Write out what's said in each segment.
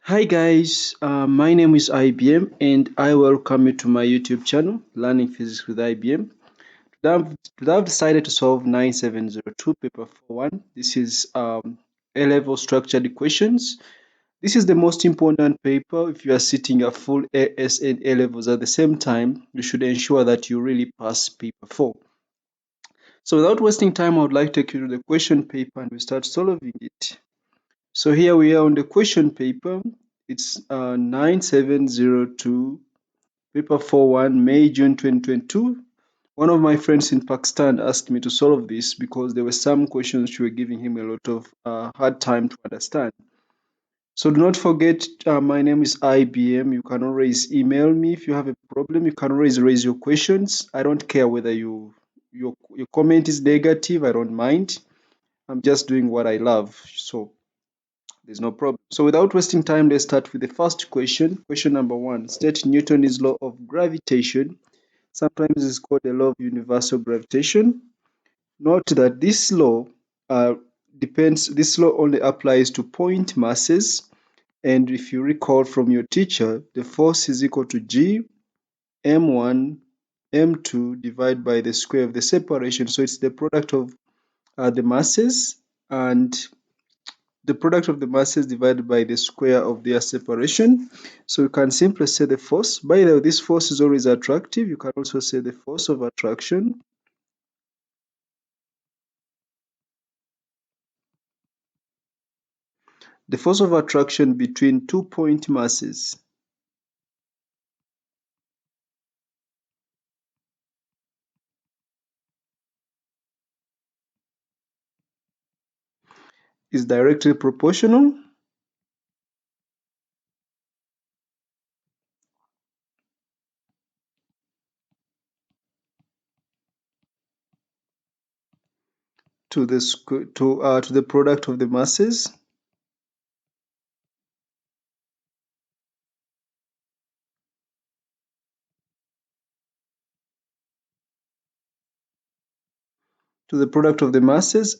Hi guys, my name is IBM and I welcome you to my YouTube channel, Learning Physics with IBM. Today I've decided to solve 9702 paper 41. This is A-level structured equations. This is the most important paper. If you are sitting a full AS and A-levels at the same time, you should ensure that you really pass paper 4. So without wasting time, I would like to take you to the question paper and we start solving it. So here we are on the question paper. It's 9702, paper 41, May, June 2022. One of my friends in Pakistan asked me to solve this because there were some questions which were giving him a lot of hard time to understand. So do not forget, my name is IBM. You can always email me if you have a problem. You can always raise your questions. I don't care whether your comment is negative. I don't mind. I'm just doing what I love. So there's no problem. So without wasting time, let's start with the first question. Question number 1. State Newton's law of gravitation. Sometimes it's called the law of universal gravitation. Note that this law this law only applies to point masses. And if you recall from your teacher, the force is equal to G m1 m2 divided by the square of the separation. So it's the product of the masses and the product of the masses divided by the square of their separation. So you can simply say the force. By the way, this force is always attractive. You can also say the force of attraction. The force of attraction between 2 point masses is directly proportional to the product of the masses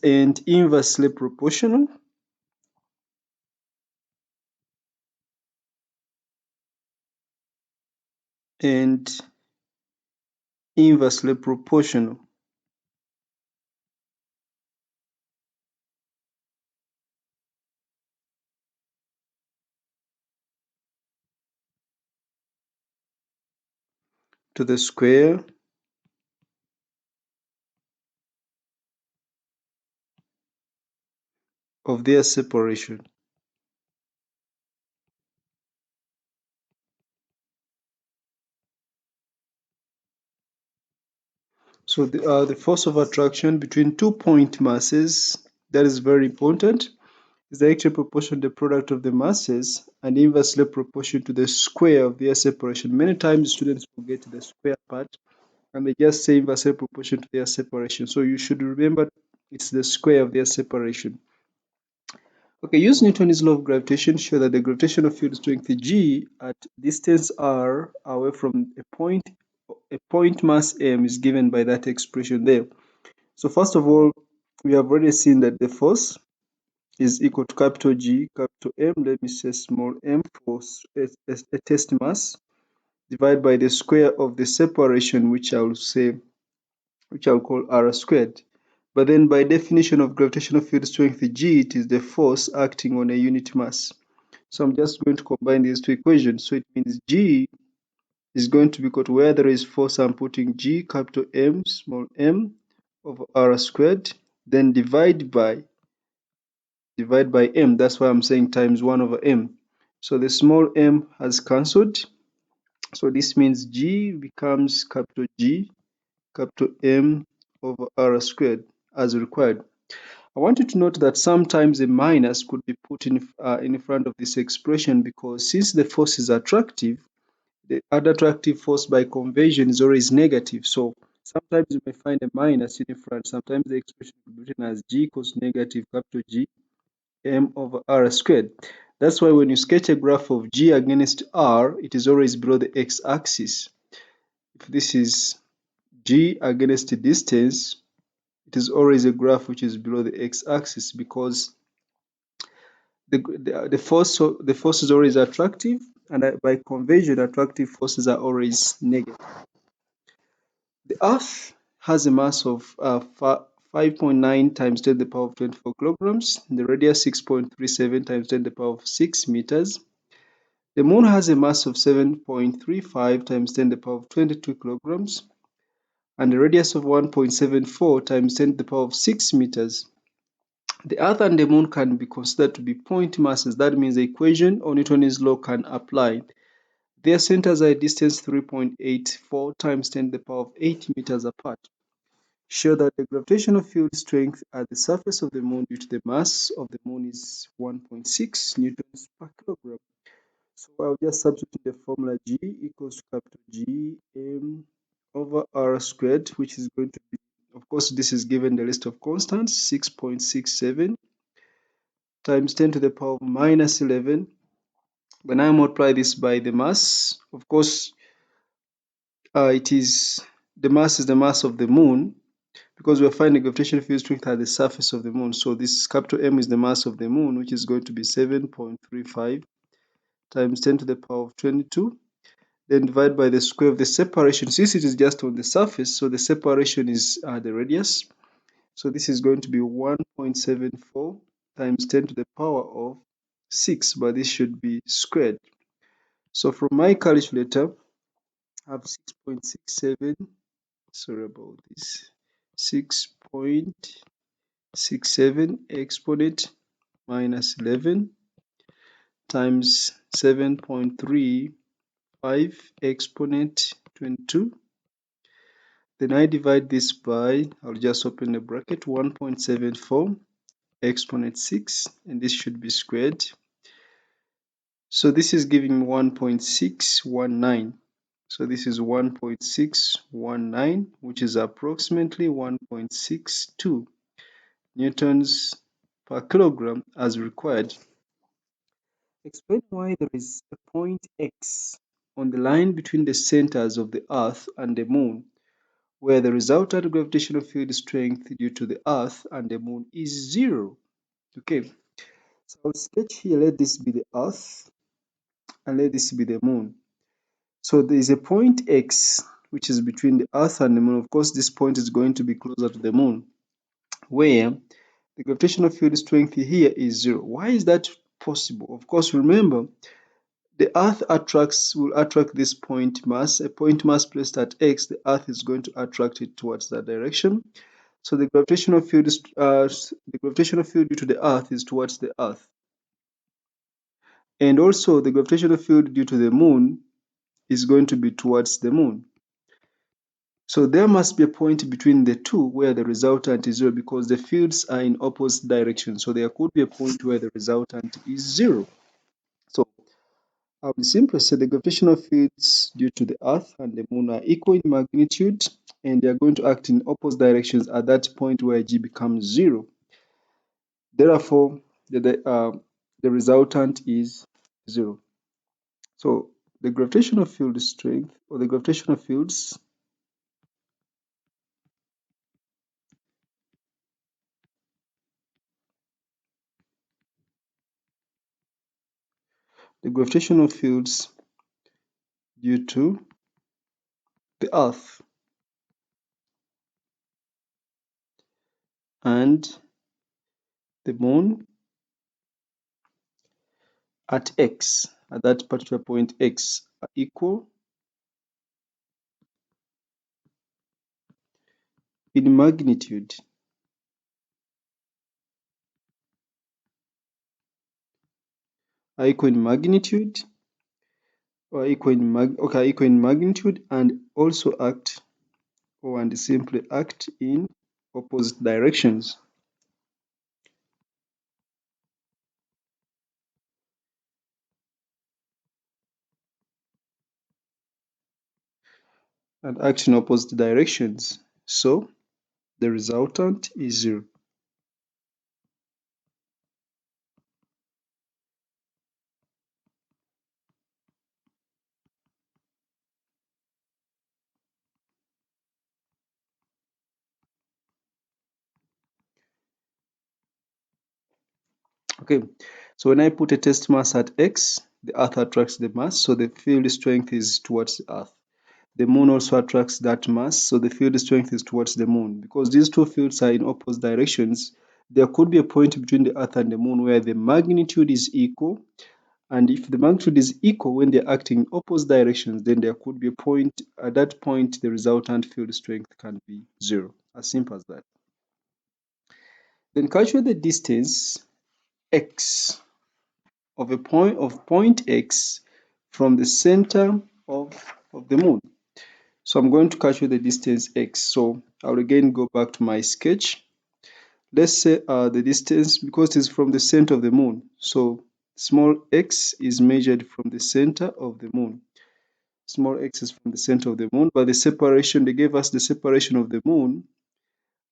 and inversely proportional and inversely proportional to the square of their separation. So the force of attraction between 2 point masses, that is very important, is directly proportional to the product of the masses and inversely proportional to the square of their separation. Many times students forget the square part and they just say inversely proportional to their separation. So you should remember it's the square of their separation. Okay, use Newton's law of gravitation to show that the gravitational field strength G at distance r away from a point mass m is given by that expression there. So first of all, we have already seen that the force is equal to capital G, capital M, let me say small m for a test mass, divided by the square of the separation, which I'll call r squared. But then by definition of gravitational field strength G, it is the force acting on a unit mass. So I'm just going to combine these two equations. So it means G is going to be equal to, where there is force, I'm putting G, capital M, small m, over r squared, then divide by m. That's why I'm saying times 1 over m. So the small m has cancelled. So this means G becomes capital G, capital M over r squared as required. I want you to note that sometimes a minus could be put in front of this expression, because since the force is attractive, the attractive force by convention is always negative. So sometimes you may find a minus in front. Sometimes the expression could be written as G equals negative capital G m over r squared. That's why when you sketch a graph of G against r, it is always below the x-axis. If this is G against the distance, it is always a graph which is below the x-axis, because the force is always attractive, and by convention, attractive forces are always negative. The Earth has a mass of 5.9 times 10 to the power of 24 kilograms. The radius 6.37 times 10 to the power of 6 meters. The Moon has a mass of 7.35 times 10 to the power of 22 kilograms and a radius of 1.74 times 10 to the power of 6 meters. The Earth and the Moon can be considered to be point masses. That means the equation or Newton's law can apply. Their centers are a distance 3.84 times 10 to the power of 8 meters apart. Show that the gravitational field strength at the surface of the Moon due to the mass of the Moon is 1.6 newtons per kilogram. So I'll just substitute the formula G equals to capital G M over R squared, which is going to be, of course, this is given the list of constants, 6.67 times 10 to the power of minus 11. When I multiply this by the mass, of course, it is the mass is the mass of the Moon, because we're finding gravitational field strength at the surface of the Moon. So this capital M is the mass of the Moon, which is going to be 7.35 times 10 to the power of 22. Then divide by the square of the separation. Since it is just on the surface, so the separation is the radius. So this is going to be 1.74 times 10 to the power of 6, but this should be squared. So from my calculator, I have 6.67, sorry about this, 6.67 exponent minus 11 times 7.35 exponent 22. Then I divide this by, I'll just open the bracket, 1.74 exponent 6, and this should be squared. So this is giving me 1.619. So this is 1.619, which is approximately 1.62 newtons per kilogram as required. Explain why there is a point X on the line between the centers of the Earth and the Moon, where the resultant gravitational field strength due to the Earth and the Moon is 0. Okay, so I'll sketch here, let this be the Earth and let this be the Moon. So there is a point X which is between the Earth and the Moon. Of course, this point is going to be closer to the Moon, where the gravitational field strength here is 0. Why is that possible? Of course, remember, the Earth will attract this point mass. A point mass placed at X, the Earth is going to attract it towards that direction. So the gravitational field due to the Earth is towards the Earth. And also the gravitational field due to the Moon is going to be towards the Moon. So there must be a point between the two where the resultant is 0, because the fields are in opposite directions. So there could be a point where the resultant is 0. So I will simply say the gravitational fields due to the Earth and the Moon are equal in magnitude, and they are going to act in opposite directions at that point where G becomes 0. Therefore, the resultant is 0. So the gravitational field strength, or the gravitational fields, due to the Earth and the Moon at X, at that particular point X, are equal in magnitude. Are equal in magnitude, or equal in magnitude, and also act, and simply act in opposite directions. And act in opposite directions. So the resultant is 0. Okay, So when I put a test mass at X, the Earth attracts the mass, so the field strength is towards the Earth. The moon also attracts that mass, so the field strength is towards the moon. Because these two fields are in opposite directions, there could be a point between the Earth and the moon where the magnitude is equal. And if the magnitude is equal when they're acting in opposite directions, then there could be a point. At that point, the resultant field strength can be 0. As simple as that. Then calculate the distance x of point X from the center of the moon. So I'm going to calculate the distance x. So I'll again go back to my sketch. Let's say the distance, because it's from the center of the moon, so small x is measured from the center of the moon. Small x is from the center of the moon, but the separation, they gave us the separation of the moon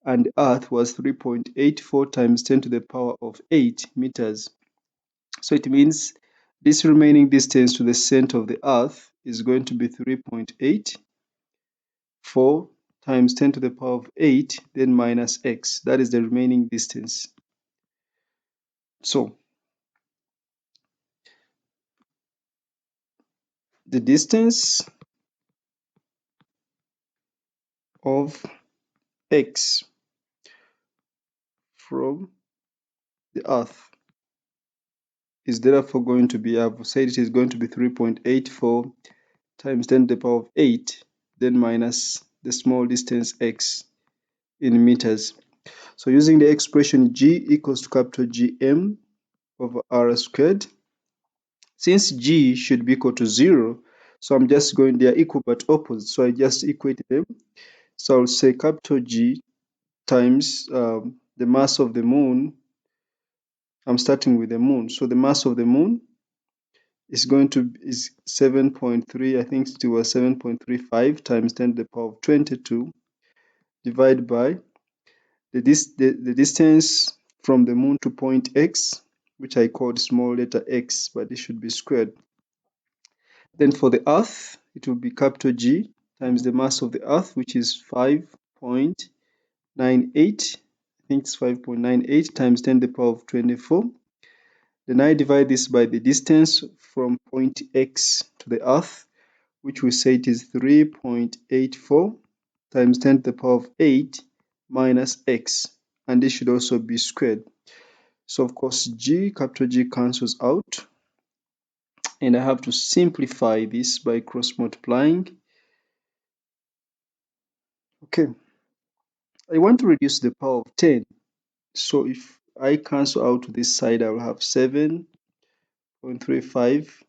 and the Earth was 3.84 times 10 to the power of 8 meters. So it means this remaining distance to the center of the Earth is going to be 3.84 times 10 to the power of 8, then minus x. That is the remaining distance. So the distance of x from the Earth is therefore going to be, I've said it is going to be 3.84 times 10 to the power of 8, then minus the small distance x in meters. So using the expression G equals to capital Gm over R squared, since G should be equal to 0, so I'm just going, they are equal but opposite, so I just equate them. So I'll say capital G times the mass of the moon. I'm starting with the moon. So the mass of the moon is going to is 7.3, I think it was 7.35 times 10 to the power of 22 divided by the distance from the moon to point X, which I called small letter x, but it should be squared. Then for the Earth, it will be capital G times the mass of the Earth, which is 5.98. I think it's 5.98 times 10 to the power of 24. Then I divide this by the distance from point X to the Earth, which we say it is 3.84 times 10 to the power of 8 minus x, and this should also be squared. So of course capital G cancels out, and I have to simplify this by cross multiplying. Okay, I want to reduce the power of 10, so if I cancel out to this side, I will have 7.35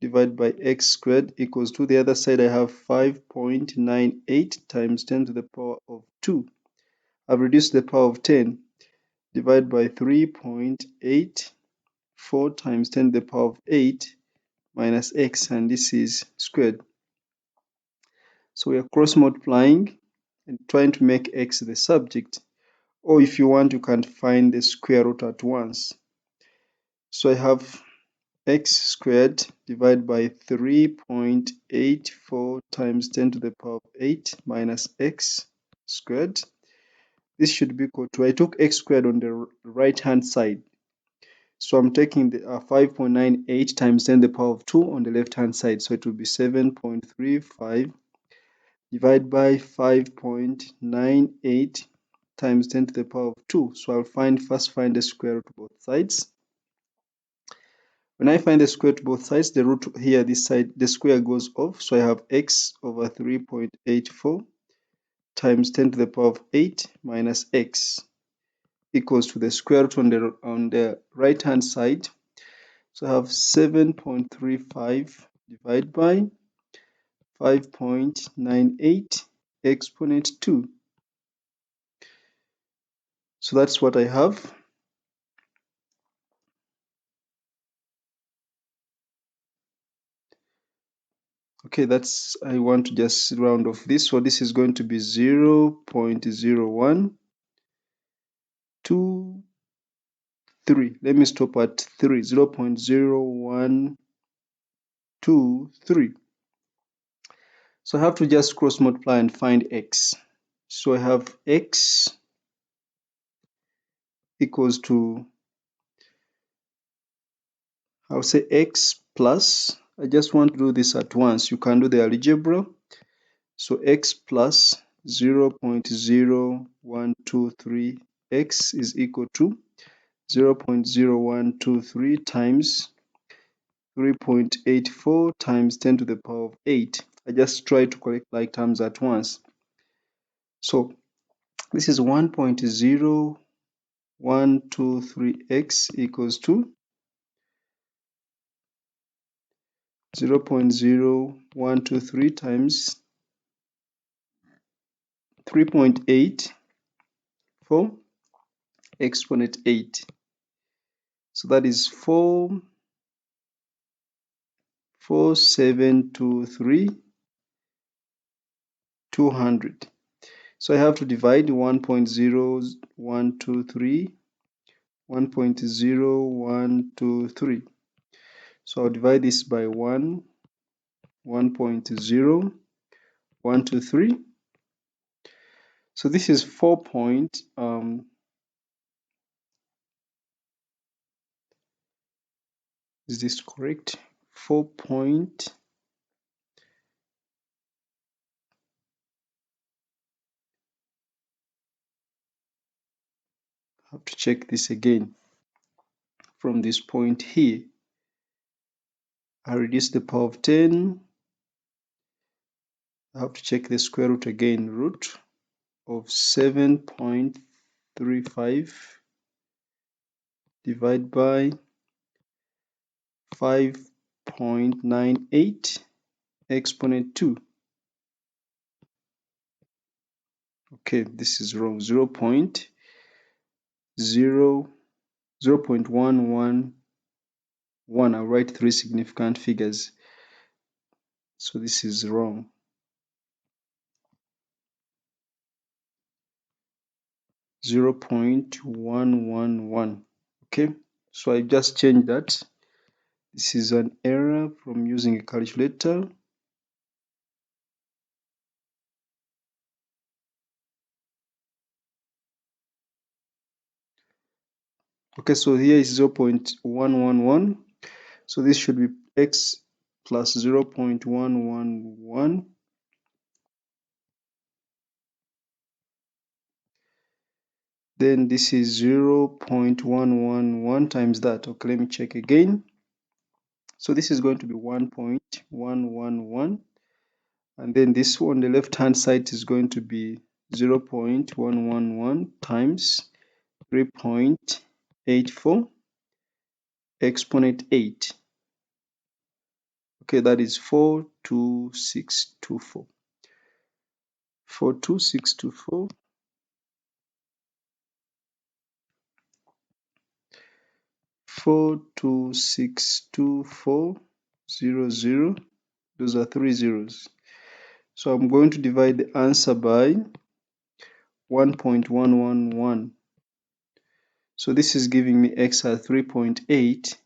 divided by x squared equals to the other side I have 5.98 times 10 to the power of 2. I've reduced the power of 10 divided by 3.84 times 10 to the power of 8 minus x, and this is squared. So we are cross multiplying and trying to make x the subject, or if you want you can find the square root at once. So I have x squared divided by 3.84 times 10 to the power of 8 minus x squared. This should be equal to, I took x squared on the right hand side, so I'm taking the 5.98 times 10 to the power of 2 on the left hand side, so it will be 7.35 divided by 5.98 times 10 to the power of 2. So I'll first find the square root of both sides. When I find the square root of both sides, the root here, this side, the square goes off. So I have x over 3.84 times 10 to the power of 8 minus x equals to the square root on the right hand side. So I have 7.35 divided by 5.98 exponent 2. So that's what I have. Okay, I want to just round off this. So this is going to be 0.0123. Let me stop at 3. 0.0123. So I have to just cross multiply and find x. So I have x equals to I'll say x plus, I just want to do this at once. You can do the algebra. So x plus 0.0123 x is equal to 0.0123 times 3.84 times 10 to the power of 8. I just try to collect like terms at once. So this is 1.0123x equals to 0.0123 times 3.84 exponent 8. So that is 4723 200. So I have to divide 1.0123 1.0123. So I'll divide this by 1.0123. So this is 4 point, is this correct? 4 point, I have to check this again. From this point here, I reduce the power of 10. I have to check the square root again. Root of 7.35 divided by 5.98 exponent 2. Okay, this is wrong. 0.111. I'll write 3 significant figures. So this is wrong. 0.111. Okay, so I just changed that. This is an error from using a calculator. Okay, so here is 0.111. So this should be x plus 0.111. Then this is 0.111 times that. Okay, let me check again. So this is going to be 1.111. And then this one on the left hand side is going to be 0.111 times 3.84 exponent 8. Okay, that is 42624. 42624. 4262400. Those are 3 zeros. So I'm going to divide the answer by 1.111. So this is giving me x at 3.8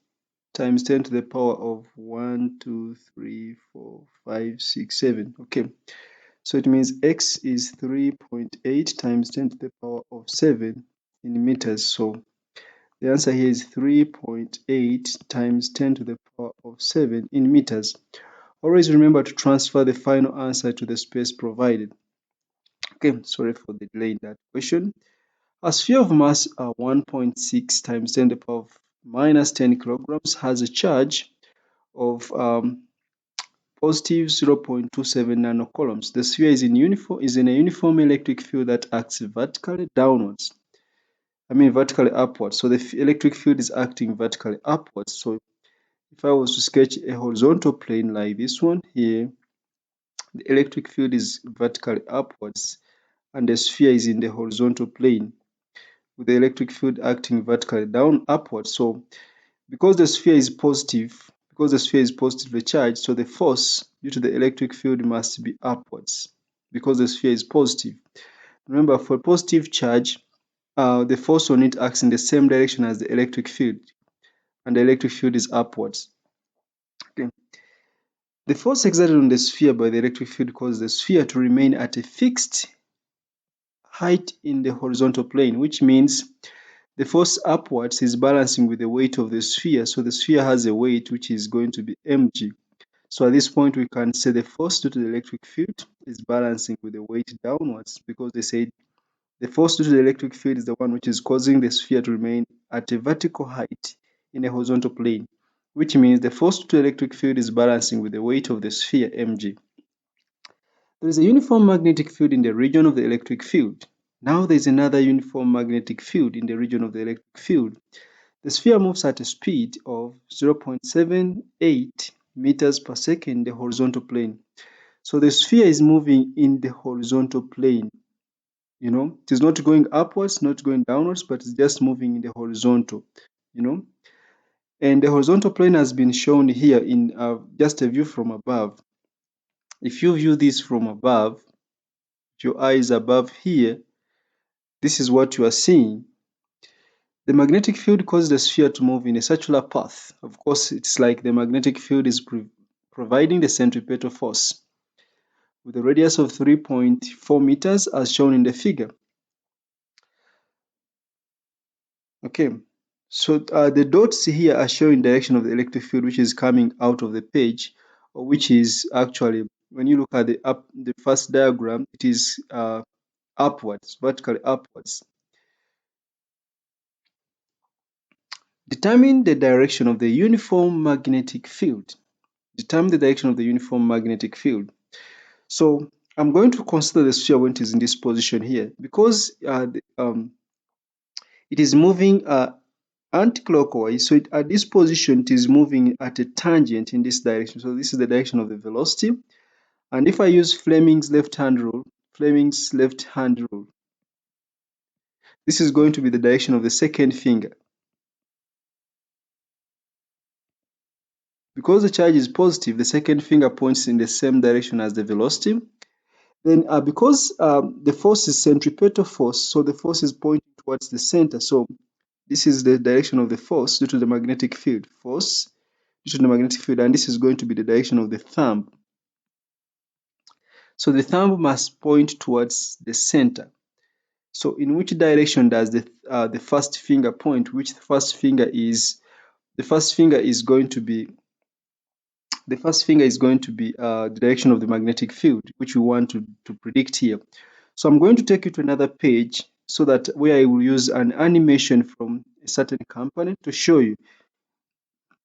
times 10 to the power of 1, 2, 3, 4, 5, 6, 7. Okay, so it means x is 3.8 times 10 to the power of 7 in meters. So the answer here is 3.8 times 10 to the power of 7 in meters. Always remember to transfer the final answer to the space provided. Okay, sorry for the delay in that question. A sphere of mass 1.6 times 10 to the power of minus 10 kilograms has a charge of positive 0.27 nanocoulombs. The sphere is in a uniform electric field that acts vertically downwards. Vertically upwards. So the electric field is acting vertically upwards. So if I was to sketch a horizontal plane like this one here, the electric field is vertically upwards and the sphere is in the horizontal plane with the electric field acting vertically upwards. So because the sphere is positively charged, so the force due to the electric field must be upwards because the sphere is positive. Remember, for positive charge, the force on it acts in the same direction as the electric field, and the electric field is upwards. Okay. The force exerted on the sphere by the electric field causes the sphere to remain at a fixed height in the horizontal plane, which means The force upwards is balancing with the weight of the sphere. So the sphere has a weight which is going to be mg. So at this point, we can say the force due to the electric field is balancing with the weight downwards, because they said the force due to the electric field is the one which is causing the sphere to remain at a vertical height in a horizontal plane, which means the force due to the electric field is balancing with the weight of the sphere mg. There is a uniform magnetic field in the region of the electric field. Now there is another uniform magnetic field in the region of the electric field. The sphere moves at a speed of 0.78 meters per second in the horizontal plane. So the sphere is moving in the horizontal plane. It is not going upwards, not going downwards, but it's just moving in the horizontal. And the horizontal plane has been shown here in just a view from above. If you view this from above, your eye is above here, this is what you are seeing. The magnetic field causes the sphere to move in a circular path. Of course, it's like the magnetic field is providing the centripetal force with a radius of 3.4 meters as shown in the figure. Okay, so the dots here are showing direction of the electric field which is coming out of the page, or which is actually, when you look at the first diagram, it is upwards, vertically upwards. Determine the direction of the uniform magnetic field. Determine the direction of the uniform magnetic field. So I'm going to consider the sphere when it is in this position here, because it is moving anti-clockwise. So at this position, it is moving at a tangent in this direction. So this is the direction of the velocity. And if I use Fleming's left-hand rule, this is going to be the direction of the second finger. Because the charge is positive, the second finger points in the same direction as the velocity. Then because the force is centripetal force, so the force is pointing towards the center. So this is the direction of the force due to the magnetic field. Force due to the magnetic field, and this is going to be the direction of the thumb. So the thumb must point towards the center. So in which direction does the first finger point? Which the first finger is? The first finger is going to be the direction of the magnetic field, which we want to predict here. So I'm going to take you to another page so that where I will use an animation from a certain company to show you.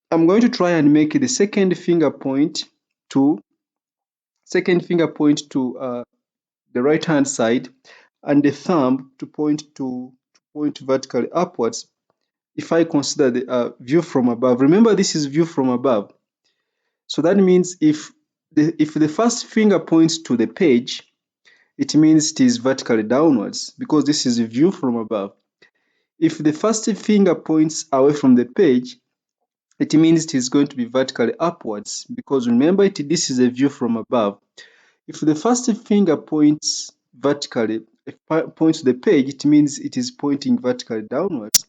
I'm going to try and make the second finger point to the right hand side, and the thumb to point vertically upwards. If I consider the view from above, remember this is view from above. So that means if the first finger points to the page, it means it is vertically downwards, because this is a view from above. If the first finger points away from the page, it means it is going to be vertically upwards, because remember this is a view from above. If the first finger points points to the page, it means it is pointing vertically downwards.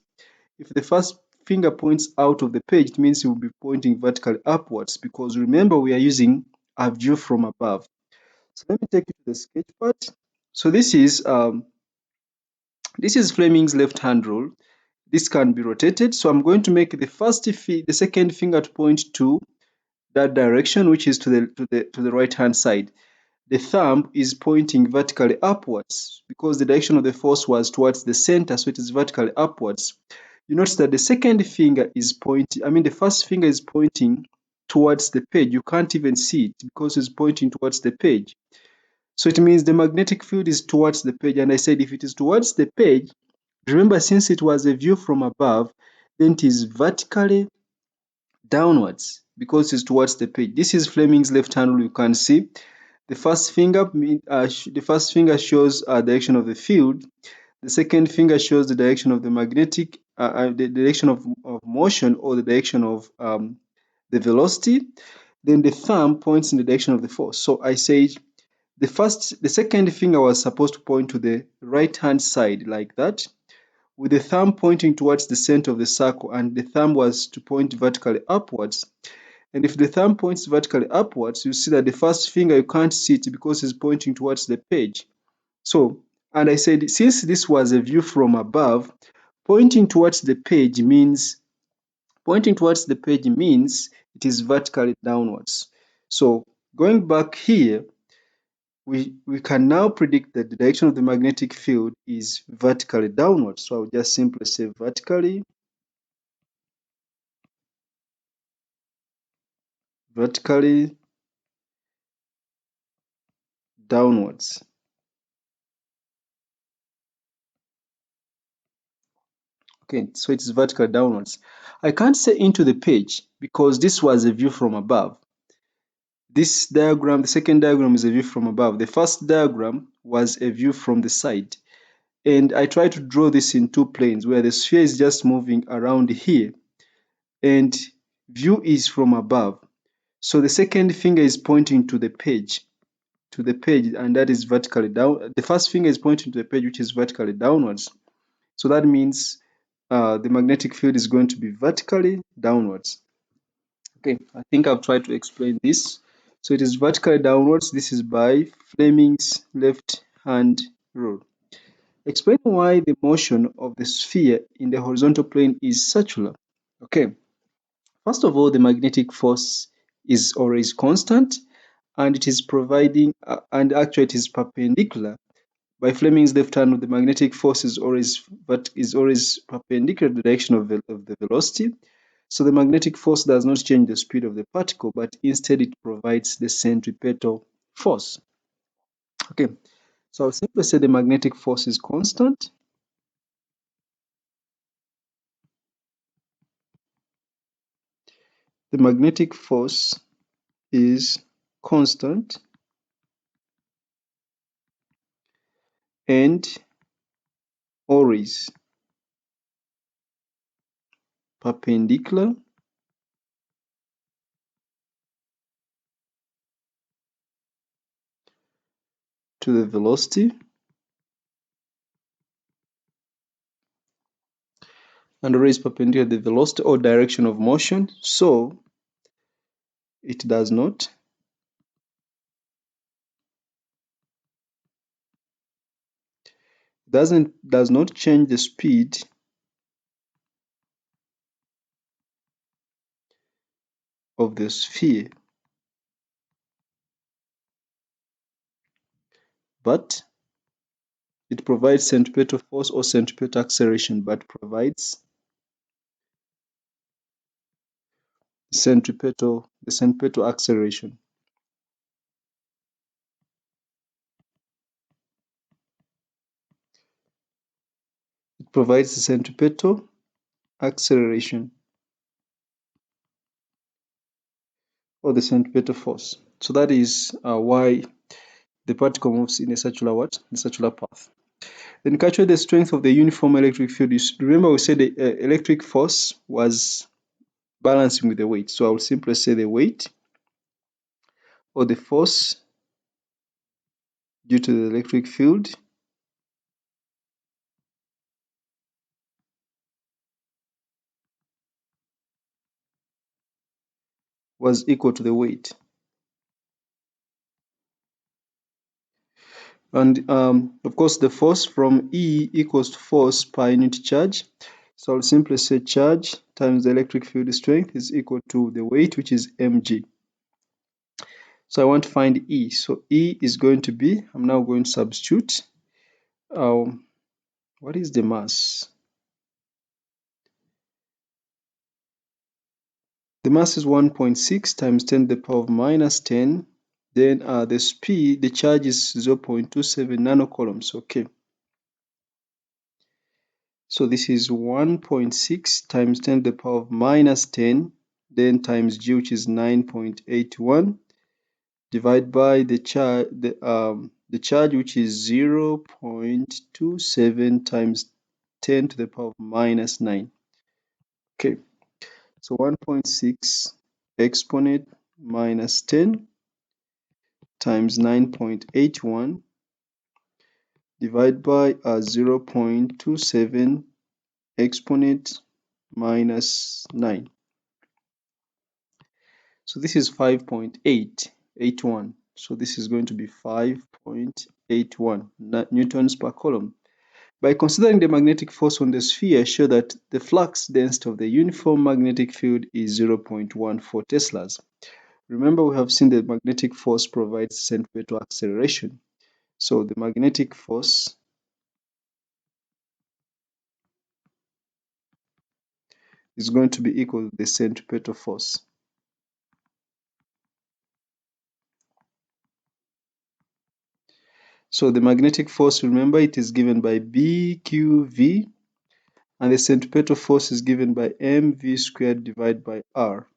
If the first finger points out of the page, it means it will be pointing vertically upwards, because remember we are using a view from above. So let me take you to the sketch part. So this is Fleming's left-hand rule. This can be rotated. So I'm going to make the second finger to point to that direction, which is to the right-hand side. The thumb is pointing vertically upwards because the direction of the force was towards the center, so it is vertically upwards. You notice that the second finger is the first finger is pointing towards the page. You can't even see it because it's pointing towards the page. So it means the magnetic field is towards the page. And I said if it is towards the page, remember since it was a view from above, then it is vertically downwards because it's towards the page. This is Fleming's left-hand rule. You can see the first finger shows direction of the field. The second finger shows the direction of the the direction of motion, or the direction of the velocity. Then the thumb points in the direction of the force. So I say the second finger was supposed to point to the right-hand side like that, with the thumb pointing towards the center of the circle, and the thumb was to point vertically upwards. And if the thumb points vertically upwards, you see that the first finger, you can't see it because it's pointing towards the page. So, and I said, since this was a view from above, Pointing towards the page means it is vertically downwards. So going back here, we can now predict that the direction of the magnetic field is vertically downwards. So I'll just simply say vertically downwards. Okay, so it's vertical downwards. I can't say into the page because this was a view from above. This diagram, the second diagram, is a view from above. The first diagram was a view from the side. And I try to draw this in two planes where the sphere is just moving around here and view is from above. So the second finger is pointing to the page, and that is vertically down. The first finger is pointing to the page, which is vertically downwards. So that means the magnetic field is going to be vertically downwards. Okay, I think I've tried to explain this. So it is vertically downwards. This is by Fleming's left-hand rule. Explain why the motion of the sphere in the horizontal plane is circular. Okay, first of all, the magnetic force is always constant, and it is providing, and actually it is perpendicular. By Fleming's left hand, the magnetic force is always perpendicular to the direction of the velocity. So the magnetic force does not change the speed of the particle, but instead it provides the centripetal force. Okay, so I'll simply say the magnetic force is constant. The magnetic force is constant and always perpendicular to the velocity and always perpendicular to the velocity or direction of motion. So it does not change the speed of the sphere, but it provides centripetal force or centripetal acceleration, but provides the centripetal acceleration. It provides the centripetal acceleration or the centripetal force. So that is why the particle moves in a circular what? In a circular path. Then calculate the strength of the uniform electric field. Remember we said the electric force was balancing with the weight. So I will simply say the weight or the force due to the electric field was equal to the weight. And of course, the force from E equals to force per unit charge. So I'll simply say charge times the electric field strength is equal to the weight, which is mg. So I want to find E. So E is going to be, I'm now going to substitute. What is the mass? The mass is 1.6 times 10 to the power of minus 10. Then the speed, the charge is 0.27 nanocoulombs. Okay. So this is 1.6 times 10 to the power of minus 10, then times g, which is 9.81, divided by the charge, which is 0.27 times 10 to the power of minus 9. Okay, so 1.6 exponent minus 10 times 9.81 divided by 0.27 exponent minus 9. So this is 5.881. So this is going to be 5.81 newtons per coulomb. By considering the magnetic force on the sphere, show that the flux density of the uniform magnetic field is 0.14 teslas. Remember, we have seen the magnetic force provides centripetal acceleration. So the magnetic force is going to be equal to the centripetal force. So the magnetic force, remember, it is given by BQV, and the centripetal force is given by mv squared divided by r.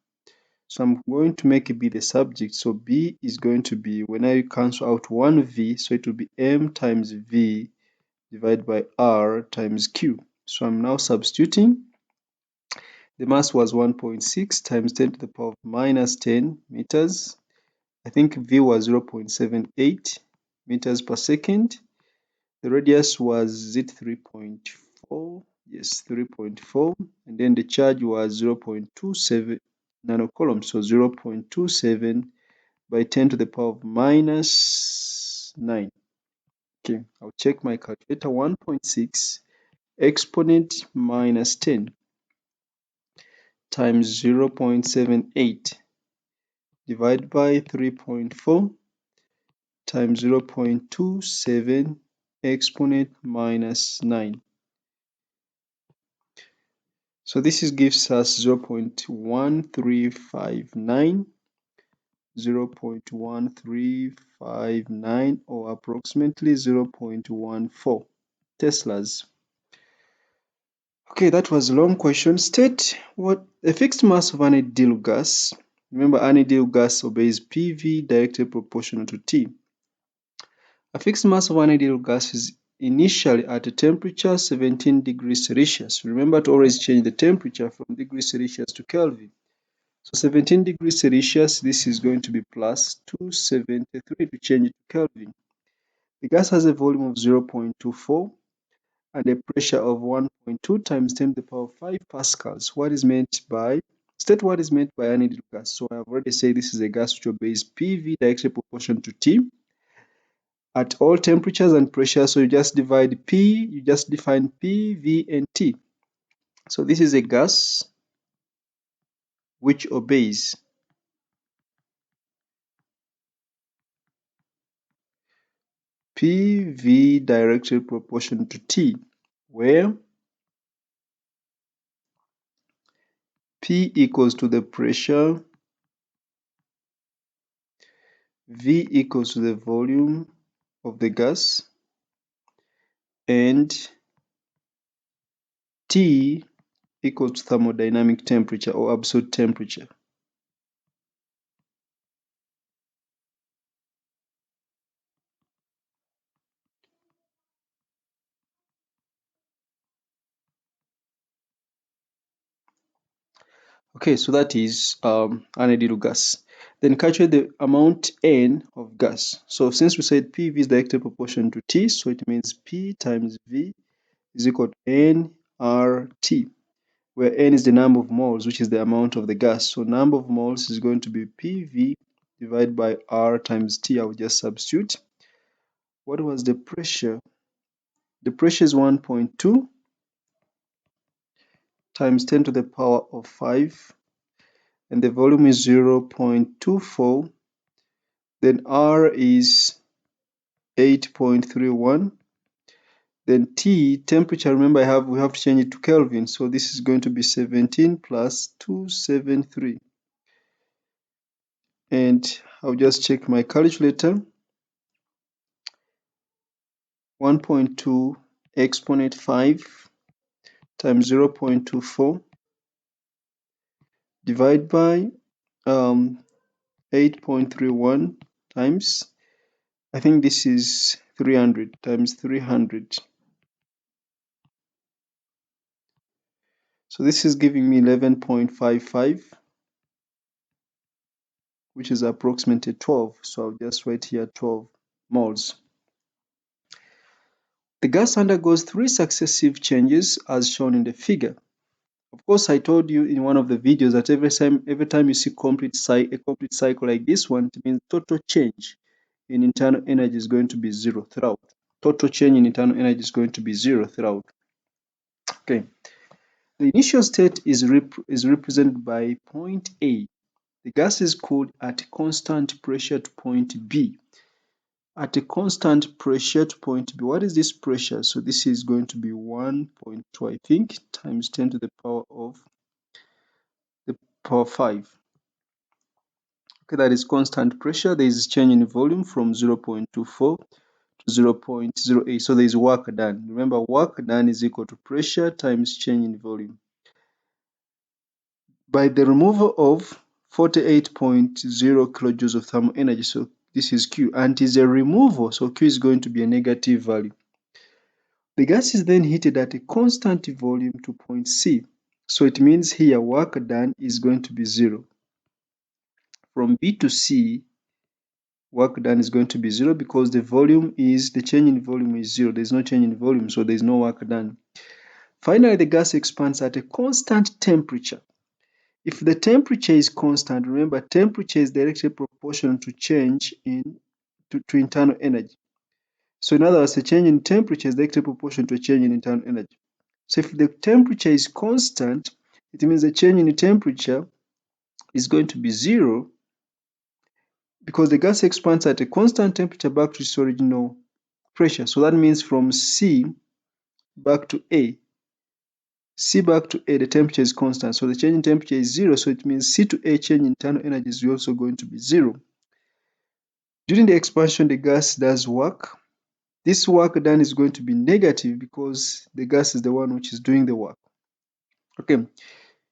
So I'm going to make it be the subject. So B is going to be, when I cancel out one V, so it will be M times V divided by R times Q. So I'm now substituting. The mass was 1.6 times 10 to the power of minus 10 meters. I think V was 0.78 meters per second. The radius was 3.4? Yes, 3.4. And then the charge was 0.27 nanocoulomb, so 0.27 by 10 to the power of minus 9. Okay, I'll check my calculator. 1.6 exponent minus 10 times 0.78 divided by 3.4 times 0.27 exponent minus 9. So this gives us 0.1359, 0.1359, or approximately 0.14 teslas. Okay, that was a long question. State what a fixed mass of an ideal gas. Remember, an ideal gas obeys PV directly proportional to T. A fixed mass of an ideal gas is initially at a temperature 17 degrees Celsius. Remember to always change the temperature from degrees Celsius to Kelvin. So 17 degrees Celsius, this is going to be plus 273 to change it to Kelvin. The gas has a volume of 0.24 and a pressure of 1.2 times 10 to the power of 5 pascals. State what is meant by an ideal gas. So I have already said this is a gas which obeys PV directly proportional to T at all temperatures and pressures. So you just define P, V, and T. So this is a gas which obeys PV directly proportional to T, where P equals to the pressure, V equals to the volume of the gas, and T equals to thermodynamic temperature or absolute temperature. Okay, so that is an ideal gas. Then calculate the amount N of gas. So since we said PV is directly proportional to T, so it means P times V is equal to nRT, where N is the number of moles, which is the amount of the gas. So number of moles is going to be PV divided by R times T. I will just substitute. What was the pressure? The pressure is 1.2 times 10 to the power of 5, and the volume is 0.24. Then R is 8.31. Then T, temperature, remember we have to change it to Kelvin. So this is going to be 17 plus 273. And I'll just check my calculator. 1.2 exponent 5 times 0.24 divided by 8.31 times, I think this is 300 times 300. So this is giving me 11.55, which is approximately 12. So I'll just write here 12 moles. The gas undergoes 3 successive changes as shown in the figure. Of course, I told you in one of the videos that every time you see a complete cycle like this one, it means total change in internal energy is going to be 0 throughout. total change in internal energy is going to be 0 throughout. Okay. The initial state is represented by point A. The gas is cooled at constant pressure to point B. At a constant pressure to point B. What is this pressure? So this is going to be 1.2, I think, times 10 to the power 5. Okay, that is constant pressure. There is change in volume from 0.24 to 0.08. So there is work done. Remember, work done is equal to pressure times change in volume. By the removal of 48.0 kilojoules of thermal energy, so this is Q, and it is a removal, so Q is going to be a negative value. The gas is then heated at a constant volume to point C, so it means here work done is going to be 0. From B to C, work done is going to be 0 because the change in volume is 0. There is no change in volume, so there is no work done. Finally, the gas expands at a constant temperature. If the temperature is constant, remember temperature is directly proportional to change to internal energy. So in other words, a change in temperature is directly proportional to a change in internal energy. So if the temperature is constant, it means the change in the temperature is going to be 0 because the gas expands at a constant temperature back to its original pressure. So that means from C back to A. C back to A, the temperature is constant. So the change in temperature is 0. So it means C to A change in internal energy is also going to be 0. During the expansion, the gas does work. This work done is going to be negative because the gas is the one which is doing the work. Okay.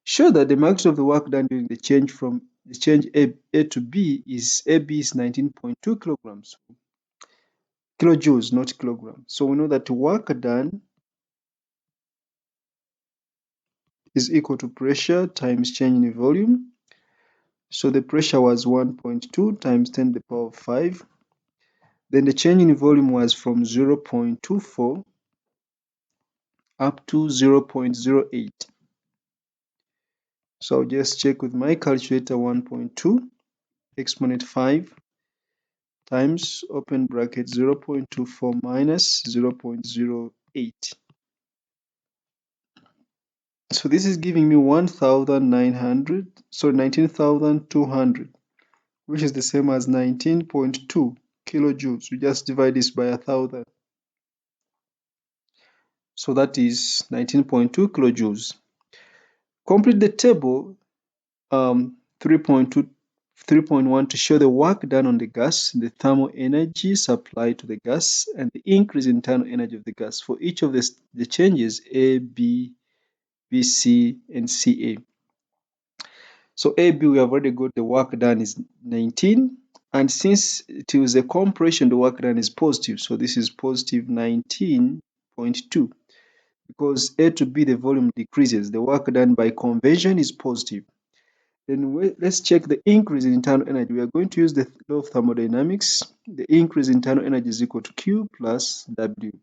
Show that the magnitude of the work done during the change A to B is AB is 19.2 kilograms. Kilojoules, not kilograms. So we know that work done is equal to pressure times change in volume. So the pressure was 1.2 times 10 to the power of 5. Then the change in volume was from 0.24 up to 0.08. So I'll just check with my calculator. 1.2 exponent 5 times open bracket 0.24 minus 0.08. So this is giving me 19,200, which is the same as 19.2 kilojoules. We just divide this by 1,000. So that is 19.2 kilojoules. Complete the table 3.1 to show the work done on the gas, the thermal energy supplied to the gas, and the increase in internal energy of the gas for each of the changes A, B, C, and CA. So AB, we have already got the work done is 19, and since it was a compression, the work done is positive. So this is positive 19.2. Because A to B, the volume decreases. The work done by conversion is positive. Then let's check the increase in internal energy. We are going to use the law of thermodynamics. The increase in internal energy is equal to Q plus W.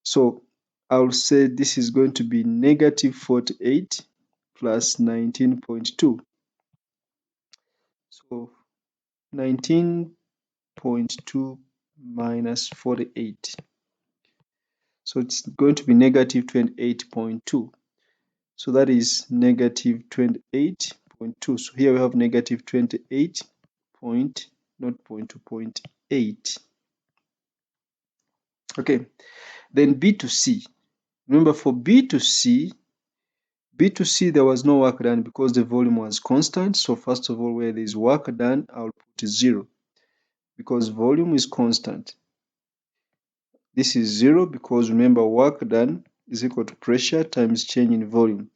So I'll say this is going to be negative 48 plus 19.2. So 19.2 minus 48. So it's going to be negative 28.2. So that is negative 28.2. So here we have negative 28 point, not 0.2, 0.8. Okay, then B to C. Remember for B to C, there was no work done because the volume was constant. So first of all, where there is work done, I'll put 0 because volume is constant. This is 0 because remember work done is equal to pressure times change in volume.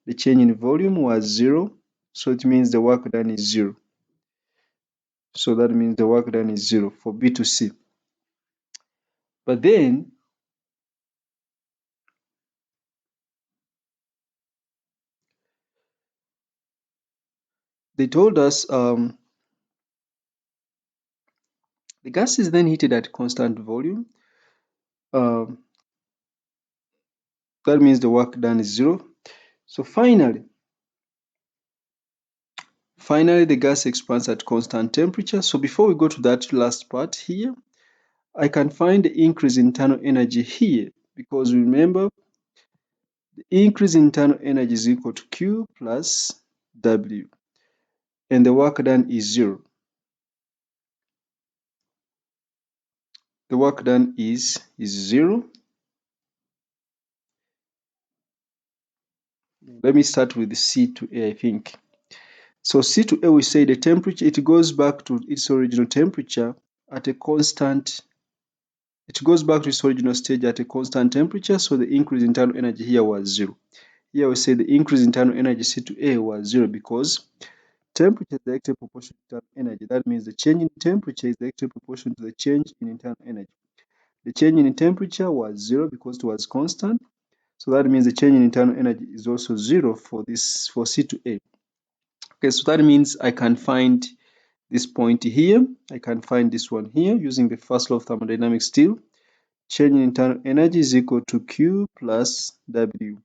The change in volume was 0, so it means the work done is 0. So that means the work done is 0 for B to C. But then they told us the gas is then heated at constant volume. That means the work done is 0. So finally, the gas expands at constant temperature. So before we go to that last part here, I can find the increase in internal energy here, because remember, the increase in internal energy is equal to Q plus W, and the work done is 0. The work done is 0. Let me start with C to A, I think. So C to A, we say the temperature, it goes back to its original temperature at a constant, it goes back to its original stage at a constant temperature, so the increase in internal energy here was 0. Here we say the increase in internal energy C to A was 0 because temperature is directly proportional to internal energy. That means the change in temperature is directly proportional to the change in internal energy. The change in temperature was 0 because it was constant. So that means the change in internal energy is also 0 for C to A. Okay, so that means I can find this point here. I can find this one here using the first law of thermodynamics still. Change in internal energy is equal to Q plus W.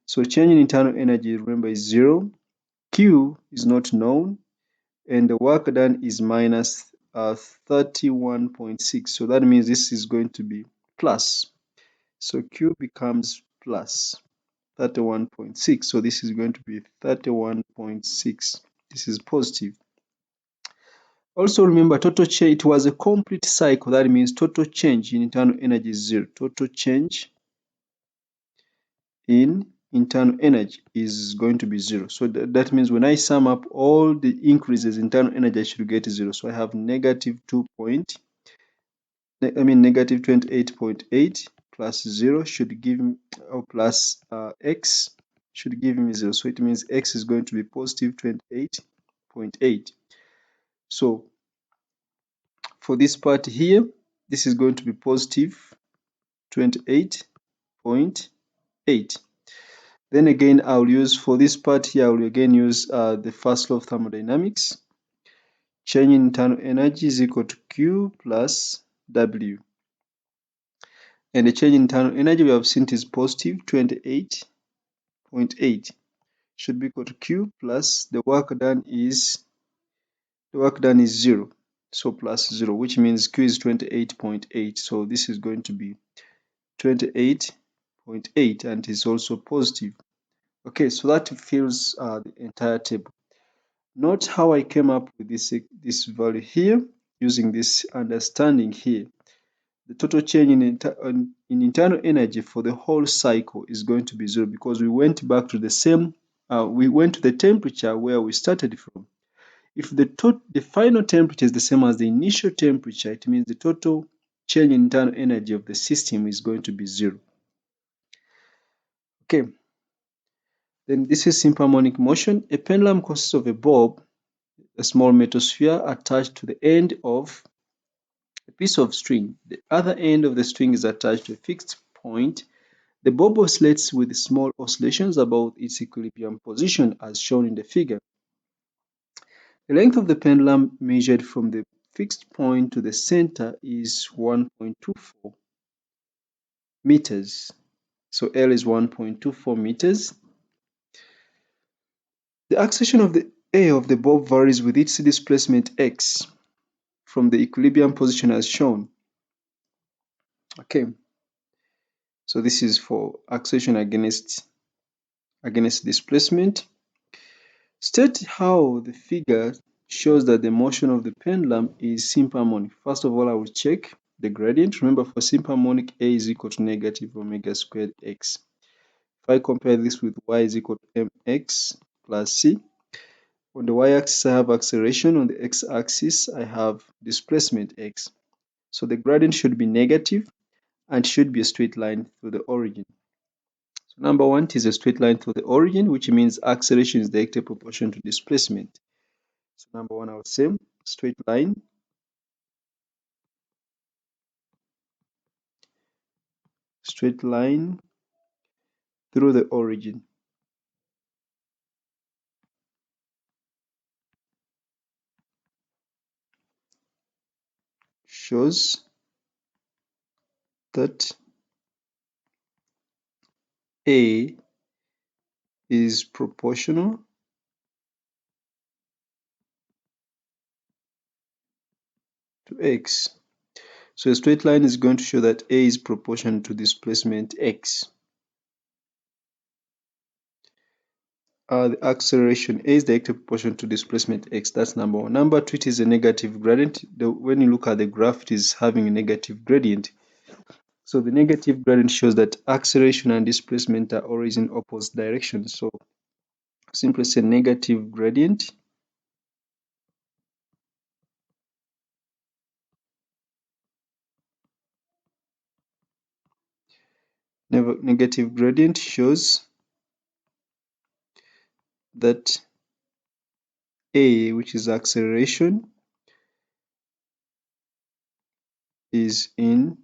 So change in internal energy, remember, is 0. Q is not known, and the work done is minus 31.6. So that means this is going to be plus. So Q becomes plus 31.6. So this is going to be 31.6. This is positive. Also remember, total change, it was a complete cycle. That means total change in internal energy is 0. Total change in internal energy is going to be 0. So that means when I sum up all the increases in internal energy, I should get 0. So I have negative 28.8 plus 0 should give me, or plus x should give me 0. So it means x is going to be positive 28.8. So for this part here, this is going to be positive 28.8. Then again, I'll use, for this part here, I will again use the first law of thermodynamics. Change in internal energy is equal to Q plus W. And the change in internal energy we have seen is positive 28.8. Should be equal to Q plus the work done is 0. So plus 0, which means Q is 28.8. So this is going to be 28.8, and is also positive. Okay, so that fills the entire table. Note how I came up with this value here using this understanding here. The total change in internal energy for the whole cycle is going to be 0 because we went back to the same, we went to the temperature where we started from. If the final temperature is the same as the initial temperature, it means the total change in internal energy of the system is going to be 0. Okay. Then this is simple harmonic motion. A pendulum consists of a bulb, a small metal sphere attached to the end of a piece of string. The other end of the string is attached to a fixed point. The bulb oscillates with small oscillations about its equilibrium position as shown in the figure. The length of the pendulum measured from the fixed point to the center is 1.24 meters. So L is 1.24 meters. The acceleration of the A of the bulb varies with its displacement x from the equilibrium position as shown. Okay, so this is for acceleration against displacement. State how the figure shows that the motion of the pendulum is simple harmonic. First of all, I will check the gradient. Remember, for simple harmonic, A is equal to negative omega squared x. If I compare this with y is equal to mx plus c, on the y-axis I have acceleration, on the x-axis I have displacement x. So the gradient should be negative and should be a straight line through the origin. So number one, it is a straight line through the origin, which means acceleration is directly proportional to displacement. So number one, I would say straight line through the origin. Shows that A is proportional to x. So a straight line is going to show that A is proportional to displacement x. The acceleration A is directly proportional to displacement x. That's number one. Number two, it is a negative gradient. When you look at the graph, it is having a negative gradient. So the negative gradient shows that acceleration and displacement are always in opposite directions. So simply say negative gradient negative gradient shows that A, which is acceleration, is in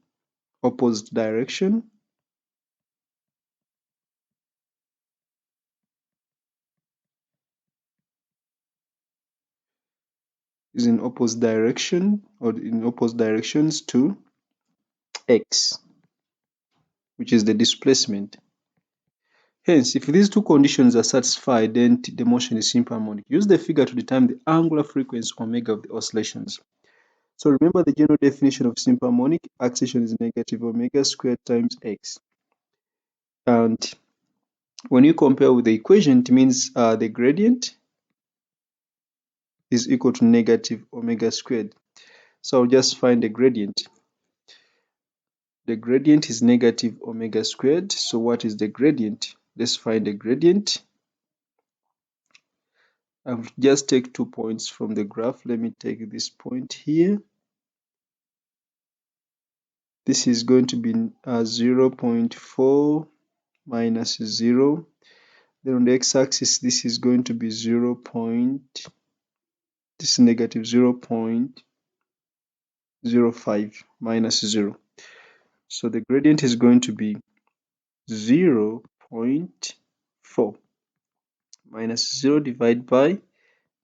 opposite direction, is in opposite direction or in opposite directions to x, which is the displacement. Hence, if these two conditions are satisfied, then the motion is simple harmonic. Use the figure to determine the angular frequency omega of the oscillations. So remember the general definition of simple harmonic: acceleration is negative omega squared times x. And when you compare with the equation, it means the gradient is equal to negative omega squared. So I'll just find the gradient. The gradient is negative omega squared. So what is the gradient? Let's find the gradient. I'll just take 2 points from the graph. Let me take this point here. This is going to be 0.4 minus 0. Then on the x-axis, this is going to be this is negative 0.05 minus 0. So the gradient is going to be 0.4 minus 0 divided by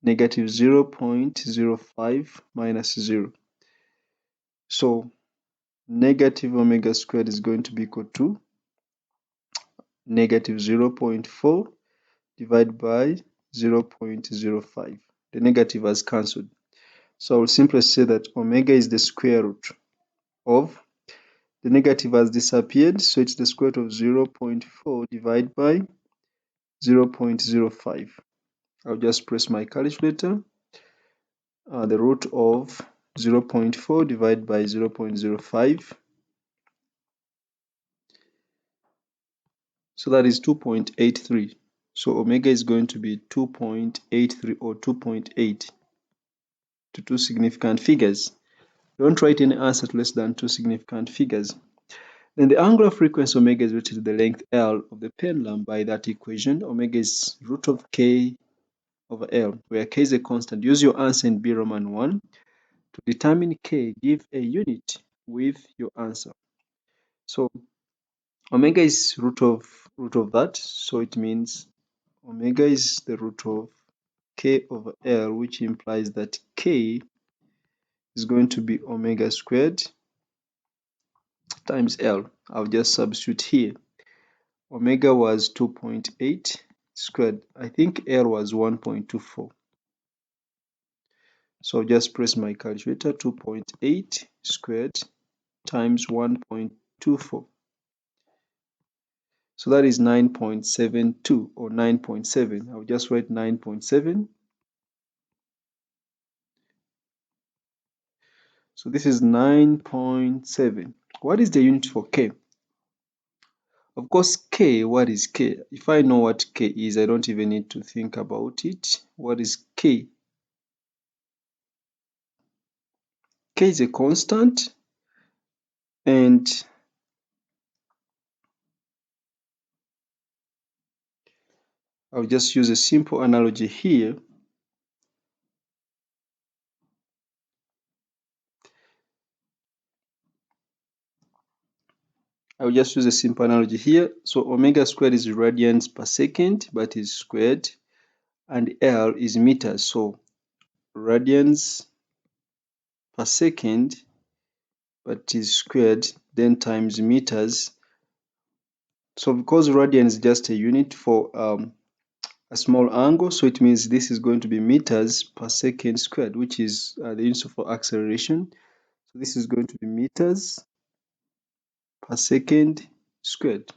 negative 0.05 minus 0. So negative omega squared is going to be equal to negative 0.4 divided by 0.05. The negative has cancelled. So I will simply say that omega is the square root of, the negative has disappeared, so it's the square root of 0.4 divided by 0.05. I'll just press my calculator. The root of 0.4 divided by 0.05. So that is 2.83. So omega is going to be 2.83 or 2.8 to two significant figures. Don't write any answer to less than two significant figures. Then the angular frequency omega is related to the length L of the pendulum by that equation. Omega is root of k over L, where k is a constant. Use your answer in B Roman 1. To determine k, give a unit with your answer. So omega is root of that, so it means omega is the root of k over L, which implies that k is going to be omega squared times L. I'll just substitute here. Omega was 2.8 squared. I think L was 1.24. So I'll just press my calculator. 2.8 squared times 1.24. So that is 9.72 or 9.7. I'll just write 9.7. So this is 9.7. What is the unit for K? Of course, K, what is K? If I know what K is, I don't even need to think about it. What is K? K is a constant, and I'll just use a simple analogy here. I'll just use a simple analogy here. So omega squared is radians per second, but is squared, and L is meters. So radians per second, but is squared, then times meters. So because radian is just a unit for a small angle, so it means this is going to be meters per second squared, which is the unit for acceleration. So this is going to be meters per second squared.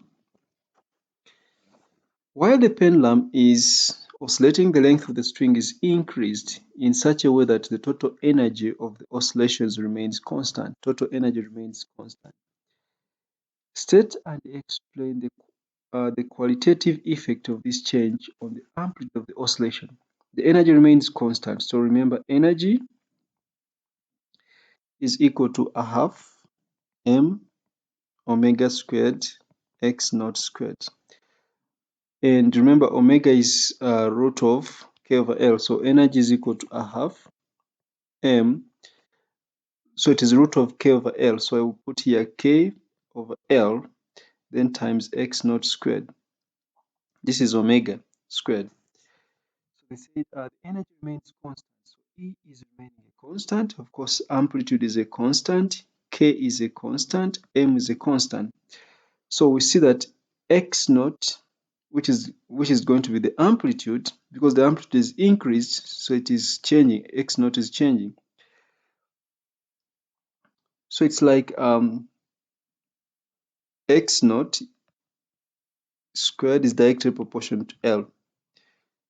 While the pendulum is oscillating, the length of the string is increased in such a way that the total energy of the oscillations remains constant. Total energy remains constant. State and explain the qualitative effect of this change on the amplitude of the oscillation. The energy remains constant. So remember, energy is equal to a half m omega squared x naught squared. And remember, omega is root of k over L. So energy is equal to a half m. So it is root of k over L. So I will put here k over L, then times x naught squared. This is omega squared. So they said the energy remains constant. So E is remaining a constant. Of course, amplitude is a constant. K is a constant. M is a constant. So we see that x naught, which is going to be the amplitude, because the amplitude is increased, so it is changing. X naught is changing. So it's like x naught squared is directly proportional to L.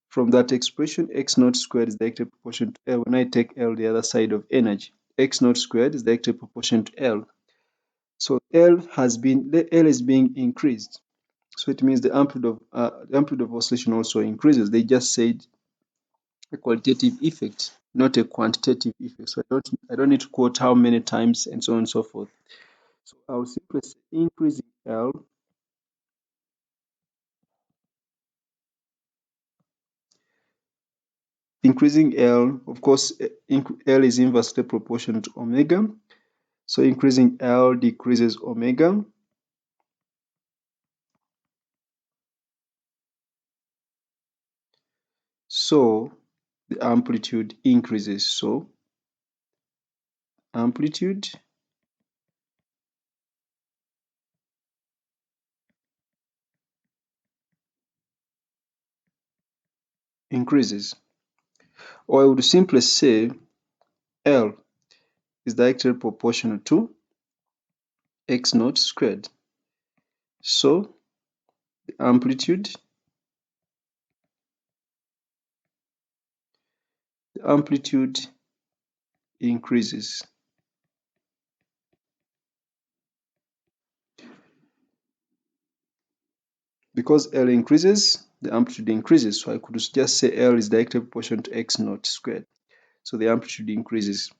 From that expression, x naught squared is directly proportional to L. When I take L, the other side of energy, x naught squared is directly proportional to L. So L is being increased. So it means the amplitude of oscillation also increases. They just said a qualitative effect, not a quantitative effect. So I don't need to quote how many times and so on and so forth. So I'll simply say increasing L of course, L is inversely proportional to omega. So increasing L decreases omega. So the amplitude increases. So amplitude increases. Or I would simply say L is directly proportional to x naught squared. So the amplitude increases. Because L increases, the amplitude increases. So I could just say L is directly proportional to x naught squared. So the amplitude increases.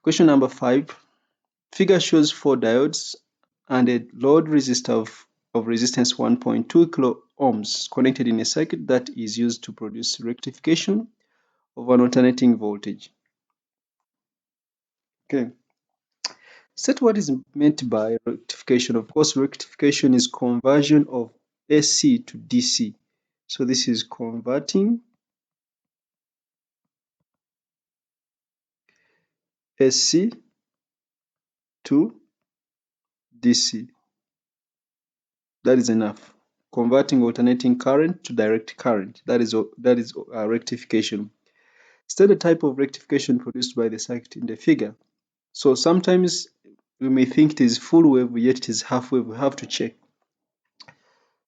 Question number 5. Figure shows 4 diodes and a load resistor of resistance 1.2 kilo ohms connected in a circuit that is used to produce rectification of an alternating voltage. Okay. State what is meant by rectification. Of course, rectification is conversion of AC to DC. So this is converting AC to DC. That is enough. Converting alternating current to direct current. That is rectification. State the type of rectification produced by the circuit in the figure. So sometimes we may think it is full wave, yet it is half wave. We have to check.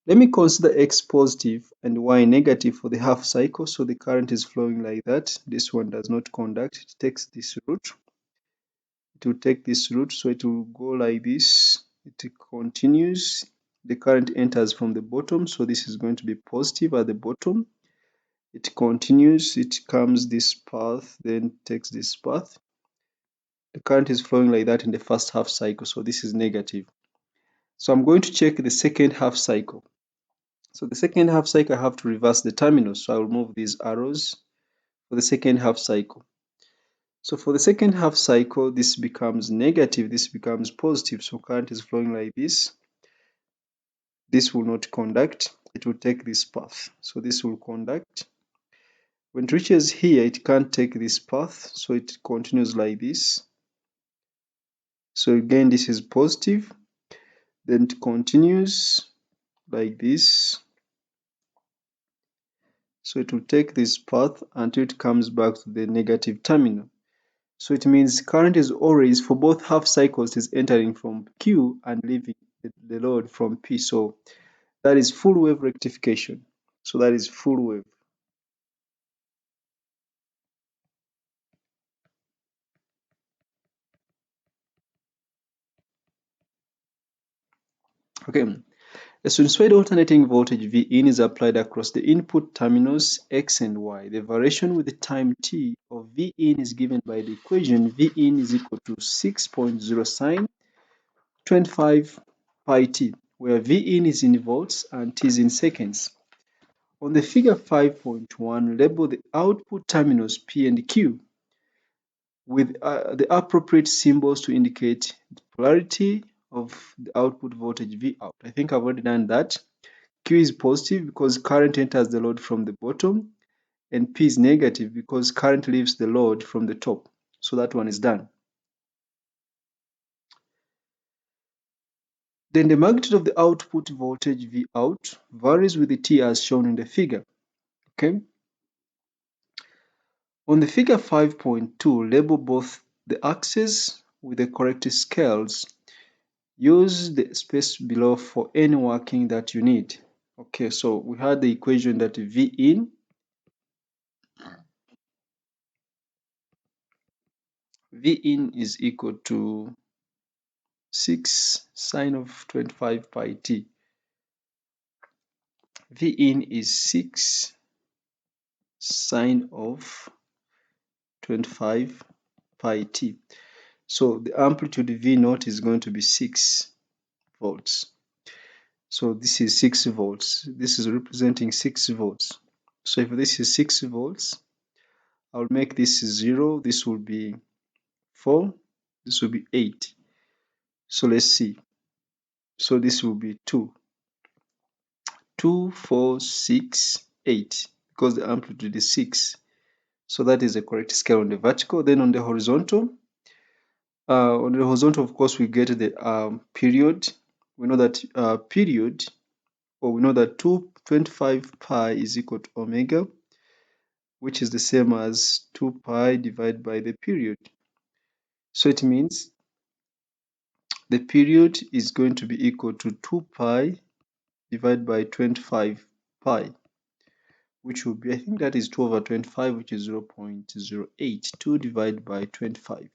Let me consider X positive and Y negative for the half cycle. So the current is flowing like that. This one does not conduct. It takes this route. It will take this route. So it will go like this. It continues. The current enters from the bottom. So this is going to be positive at the bottom. It continues. It comes this path, then takes this path. The current is flowing like that in the first half cycle. So this is negative. So I'm going to check the second half cycle. So the second half cycle, I have to reverse the terminals. So I will move these arrows for the second half cycle. So for the second half cycle, this becomes negative, this becomes positive. So current is flowing like this. This will not conduct, it will take this path. So this will conduct. When it reaches here, it can't take this path, so it continues like this. So again, this is positive, then it continues like this. So it will take this path until it comes back to the negative terminal. So it means current is always, for both half cycles, is entering from Q and leaving the load from P. So that is full wave rectification. So that is full wave. Okay. A sinusoidal alternating voltage Vin is applied across the input terminals X and Y. The variation with the time t of Vin is given by the equation Vin is equal to 6.0 sine 25 pi t, where Vin is in volts and t is in seconds. On the figure 5.1, label the output terminals P and Q with the appropriate symbols to indicate the polarity of the output voltage Vout. I think I've already done that. Q is positive because current enters the load from the bottom, and P is negative because current leaves the load from the top. So that one is done. Then the magnitude of the output voltage Vout varies with the T as shown in the figure. Okay. On the figure 5.2, label both the axes with the correct scales. Use the space below for any working that you need. Okay, so we had the equation that Vin is equal to 6 sine of 25 pi t. Vin is 6 sine of 25 pi t. So the amplitude V naught is going to be 6 volts. So this is 6 volts. This is representing 6 volts. So if this is 6 volts, I'll make this 0. This will be 4. This will be 8. So let's see. So this will be 2. 2, 4, 6, 8, because the amplitude is 6. So that is the correct scale on the vertical. Then on the horizontal, of course, we get the period. We know that we know that 225 pi is equal to omega, which is the same as 2 pi divided by the period. So it means the period is going to be equal to 2 pi divided by 25 pi, which will be, I think that is 2 over 25, which is 0.08. 2 divided by 25,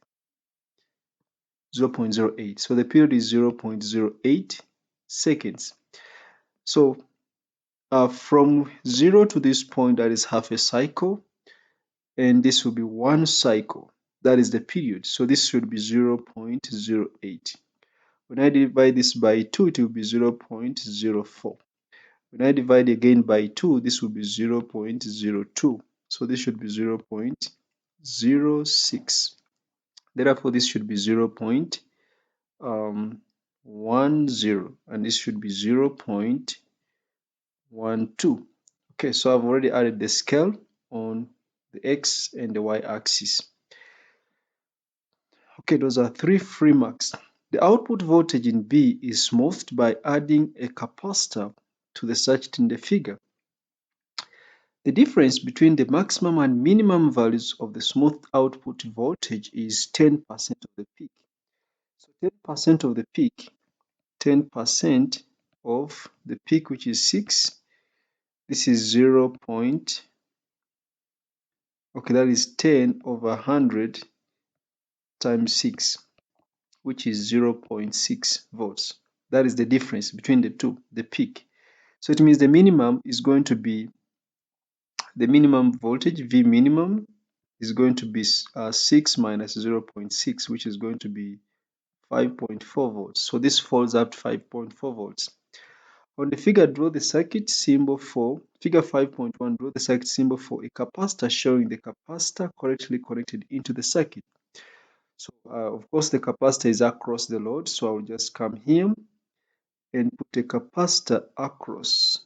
0.08. So the period is 0.08 seconds. So from 0 to this point, that is half a cycle, and this will be 1 cycle. That is the period. So this should be 0.08. When I divide this by 2, it will be 0.04. When I divide again by 2, this will be 0.02. So this should be 0.06. Therefore, this should be 0.10, and this should be 0.12. Okay, so I've already added the scale on the X and the Y axis. Okay, those are 3 free marks. The output voltage in B is smoothed by adding a capacitor to the circuit in the figure. The difference between the maximum and minimum values of the smooth output voltage is 10% of the peak. So 10% of the peak, 10% of the peak, which is 6, this is 0. That is 10 over 100 times 6, which is 0.6 volts. That is the difference between the two, the peak. So it means the minimum is going to be, the minimum voltage, V minimum, is going to be 6 minus 0.6, which is going to be 5.4 volts. So this falls up to 5.4 volts. On the figure, draw the circuit symbol for, figure 5.1, draw the circuit symbol for a capacitor showing the capacitor correctly connected into the circuit. So of course the capacitor is across the load, so I'll just come here and put a capacitor across.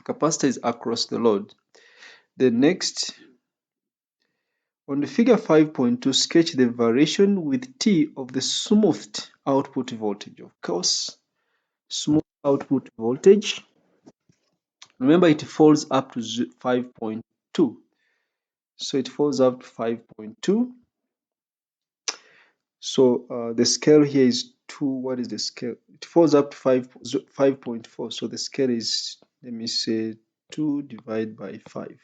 Capacitor is across the load. The next, on the figure 5.2, sketch the variation with T of the smoothed output voltage. Of course, smooth output voltage Remember, it falls up to 5.2. So it falls up to 5.2. So the scale here is 2. What is the scale? It falls up to 5.4. So the scale is, let me say, 2 divided by 5.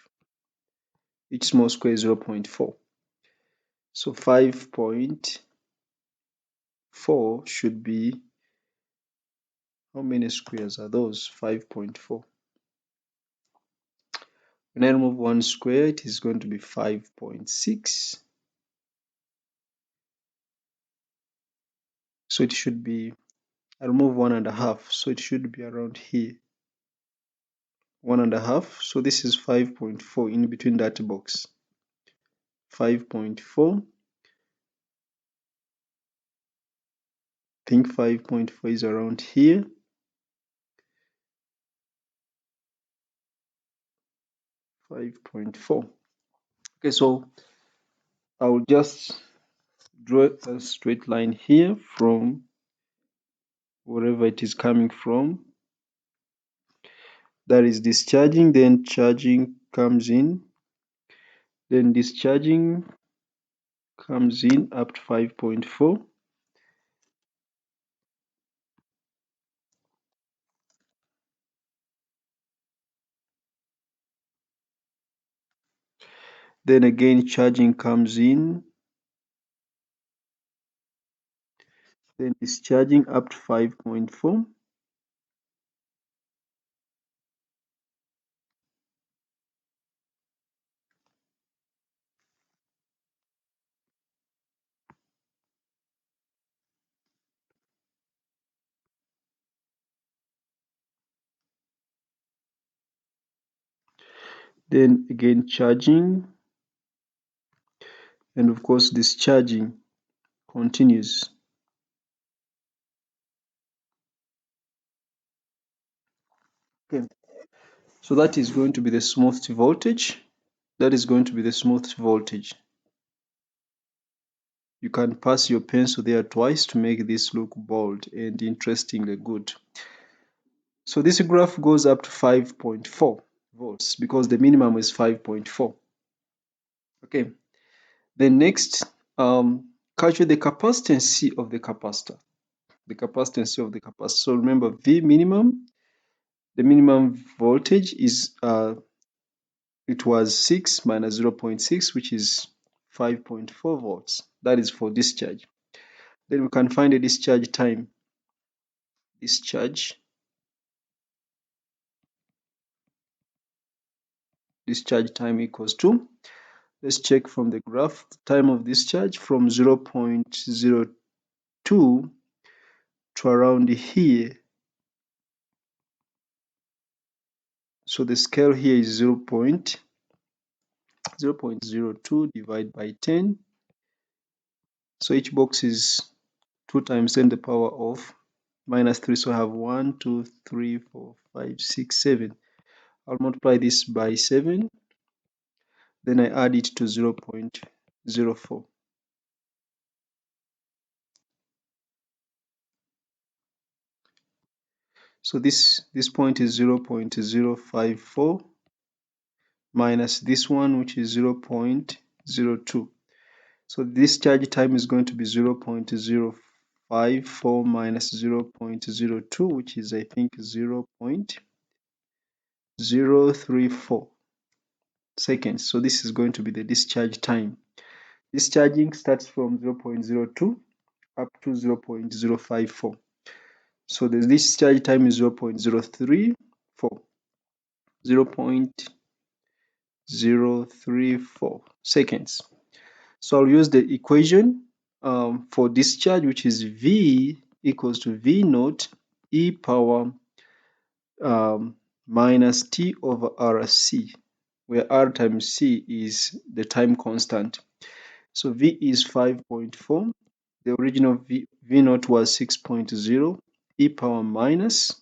Each small square is 0.4. So 5.4 should be, how many squares are those? 5.4. When I remove one square, it is going to be 5.6. So it should be, I remove 1.5. So it should be around here. 1.5. So this is 5.4 in between that box. 5.4. I think 5.4 is around here. 5.4. Okay, so I will just draw a straight line here from wherever it is coming from. That is discharging, then charging comes in, then discharging comes in up to 5.4. Then again charging comes in, then discharging up to 5.4. Then again charging, and of course discharging continues. Okay, so that is going to be the smooth voltage. That is going to be the smooth voltage. You can pass your pencil there twice to make this look bold and interestingly good. So this graph goes up to 5.4 volts because the minimum is 5.4. Okay, then next, calculate the capacitance of the capacitor. The capacitance of the capacitor. So remember, V minimum, the minimum voltage is it was 6 minus 0.6, which is 5.4 volts. That is for discharge. Then we can find the discharge time. Discharge time equals to, let's check from the graph, the time of discharge from 0.02 to around here. So the scale here is 0.02 divided by 10. So each box is 2 times 10 to the power of minus 3. So I have 1, 2, 3, 4, 5, 6, 7. I'll multiply this by 7. Then I add it to 0.04. So this point is 0.054 minus this one, which is 0.02. So this charge time is going to be 0.054 minus 0.02, which is, I think, 0.034 seconds. So this is going to be the discharge time. Discharging starts from 0.02 up to 0.054. So the discharge time is 0.034. 0.034 seconds. So I'll use the equation for discharge, which is V equals to V naught e power minus T over RC, where R times C is the time constant. So V is 5.4. The original V naught was 6.0 e power minus,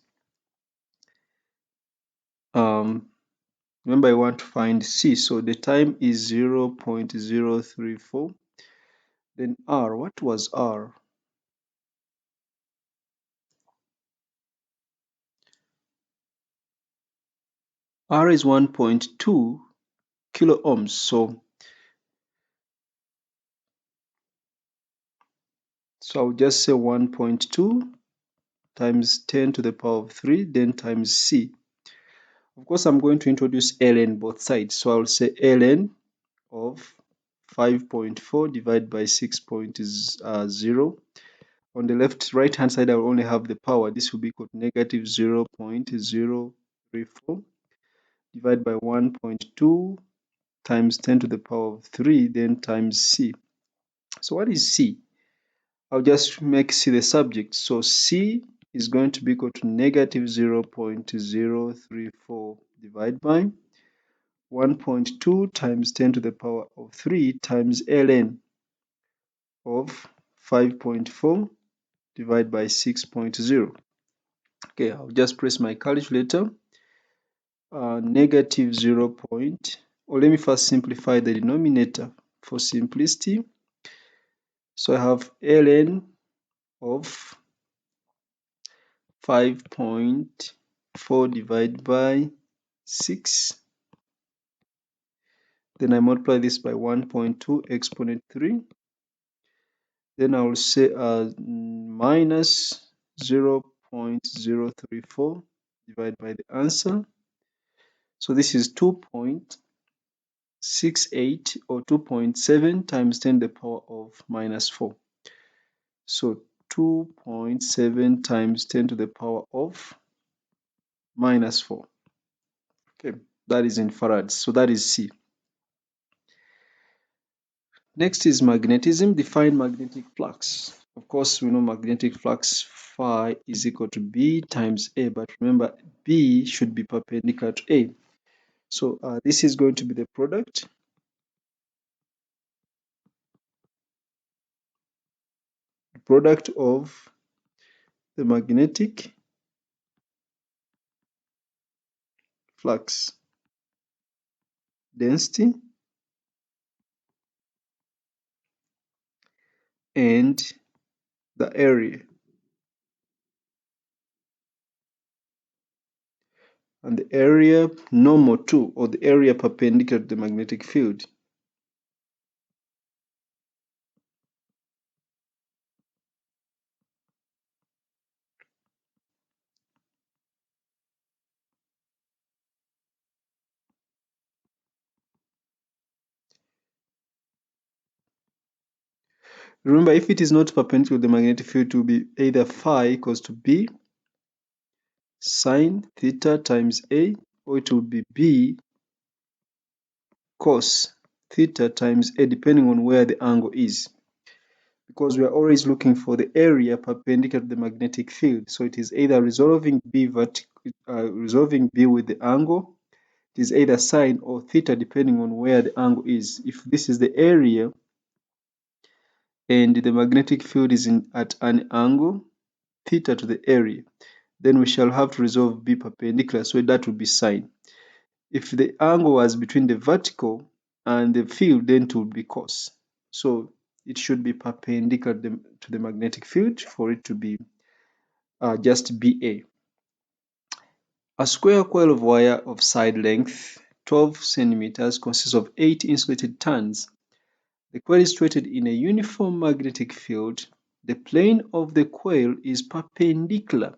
remember I want to find C, so the time is 0.034. Then R, what was R? R is 1.2 kilo ohms. So I'll just say 1.2 times 10 to the power of 3, then times C. Of course, I'm going to introduce ln both sides. So I'll say ln of 5.4 divided by 6.0. On the right hand side, I will only have the power. This will be equal to negative 0.034 divided by 1.2 times 10 to the power of 3, then times C. So what is C? I'll just make C the subject. So C is going to be equal to negative 0.034 divided by 1.2 times 10 to the power of 3 times ln of 5.4 divided by 6.0. Okay, I'll just press my calculator. Negative 0. Or let me first simplify the denominator for simplicity. So I have ln of 5.4 divided by 6. Then I multiply this by 1.2 exponent 3. Then I will say minus 0.034 divided by the answer. So this is 2.68 or 2.7 times 10 to the power of minus 4. So 2.7 times 10 to the power of minus 4. Okay, that is in farads. So that is C. Next is magnetism. Define magnetic flux. Of course, we know magnetic flux phi is equal to B times A, but remember B should be perpendicular to A. So this is going to be the product of the magnetic flux density and the area. And the area normal to, or the area perpendicular to the magnetic field. Remember, if it is not perpendicular to the magnetic field, it will be either phi equals to B sine theta times A, or it will be B cos theta times A, depending on where the angle is. Because we are always looking for the area perpendicular to the magnetic field. So it is either resolving B with the angle. It is either sine or theta, depending on where the angle is. If this is the area and the magnetic field is at an angle theta to the area, then we shall have to resolve B perpendicular, so that would be sine. If the angle was between the vertical and the field, then it would be cos. So it should be perpendicular to the magnetic field for it to be just BA. A square coil of wire of side length 12 centimeters consists of 8 insulated turns. The coil is situated in a uniform magnetic field. The plane of the coil is perpendicular.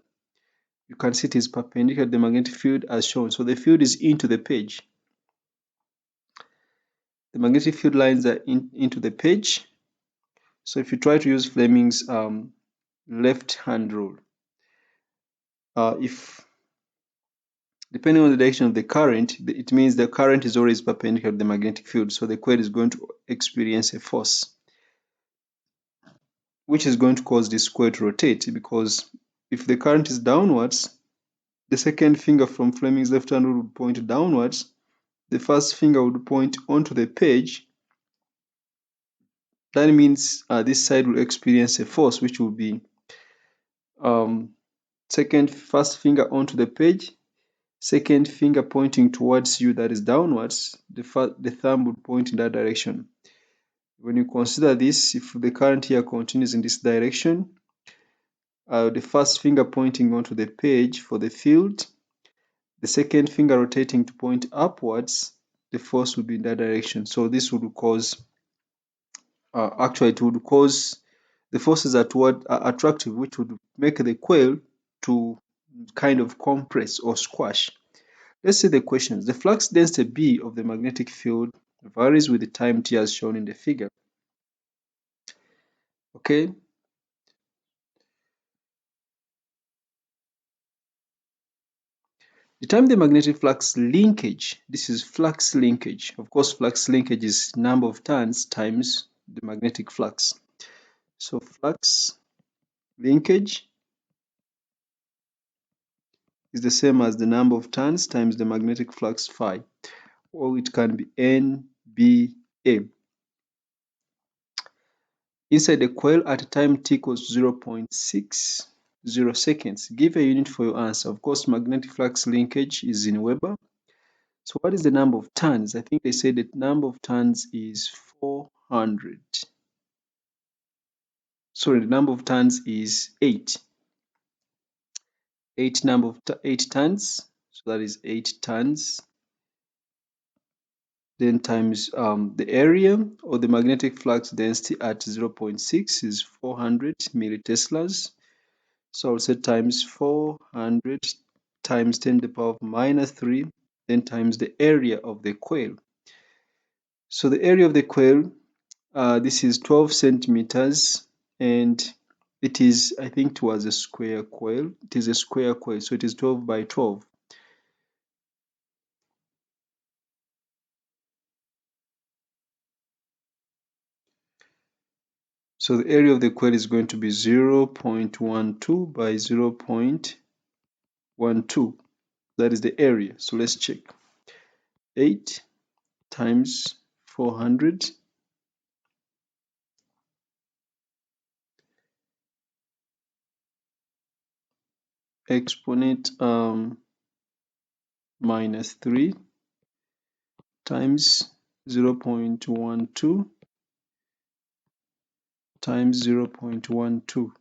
You can see it is perpendicular to the magnetic field as shown. So the field is into the page. The magnetic field lines are into the page. So if you try to use Fleming's left-hand rule, if depending on the direction of the current, it means the current is always perpendicular to the magnetic field. So the coil is going to experience a force, which is going to cause this coil to rotate, because if the current is downwards, the second finger from Fleming's left-hand rule would point downwards. The first finger would point onto the page. That means this side will experience a force, which will be first finger onto the page, second finger pointing towards you, that is downwards. The thumb would point in that direction. When you consider this, if the current here continues in this direction, the first finger pointing onto the page for the field, the second finger rotating to point upwards, the force would be in that direction. So this would cause, actually it would cause the forces at what are attractive, which would make the coil to kind of compress or squash. Let's see the questions. The flux density B of the magnetic field varies with the time t as shown in the figure. Okay. Determine the magnetic flux linkage. This is flux linkage. Of course, flux linkage is number of turns times the magnetic flux. So flux linkage is the same as the number of turns times the magnetic flux phi, or it can be NBA. Inside the coil at a time t equals 0.60 seconds. Give a unit for your answer. Of course, magnetic flux linkage is in Weber. So what is the number of turns? I think they said the number of turns is 400. Sorry, the number of turns is 8. 8 number of 8 turns. So that is 8 turns. Then times the area or the magnetic flux density at 0.6 is 400 milliteslas. So I'll say times 400 times 10 to the power of minus 3, then times the area of the coil. So the area of the coil, this is 12 centimeters, and it is, I think it was a square coil. It is a square coil, so it is 12 by 12. So the area of the coil is going to be 0.12 by 0.12. That is the area. So let's check. 8 times 400 exponent minus 3 times 0.12 times 0.12.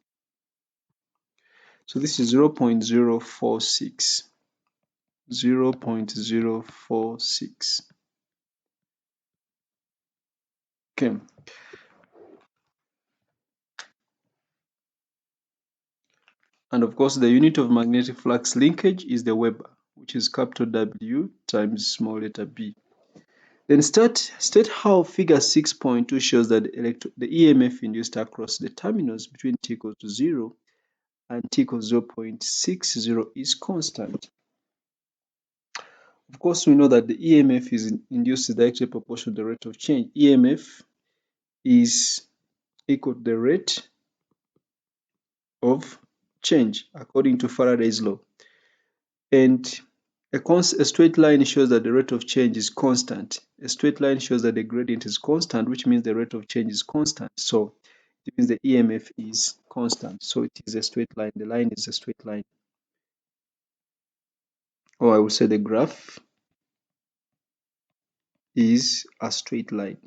So this is 0.046. 0.046. Okay. And of course, the unit of magnetic flux linkage is the Weber, which is capital W times small letter b. Then state how figure 6.2 shows that the EMF induced across the terminals between t equals to 0 and t equals 0.60 is constant. Of course, we know that the EMF is induced is directly proportional to the rate of change. EMF is equal to the rate of change according to Faraday's law. And a straight line shows that the rate of change is constant. A straight line shows that the gradient is constant, which means the rate of change is constant. So it means the EMF is constant. So it is a straight line. The line is a straight line. Or I would say the graph is a straight line.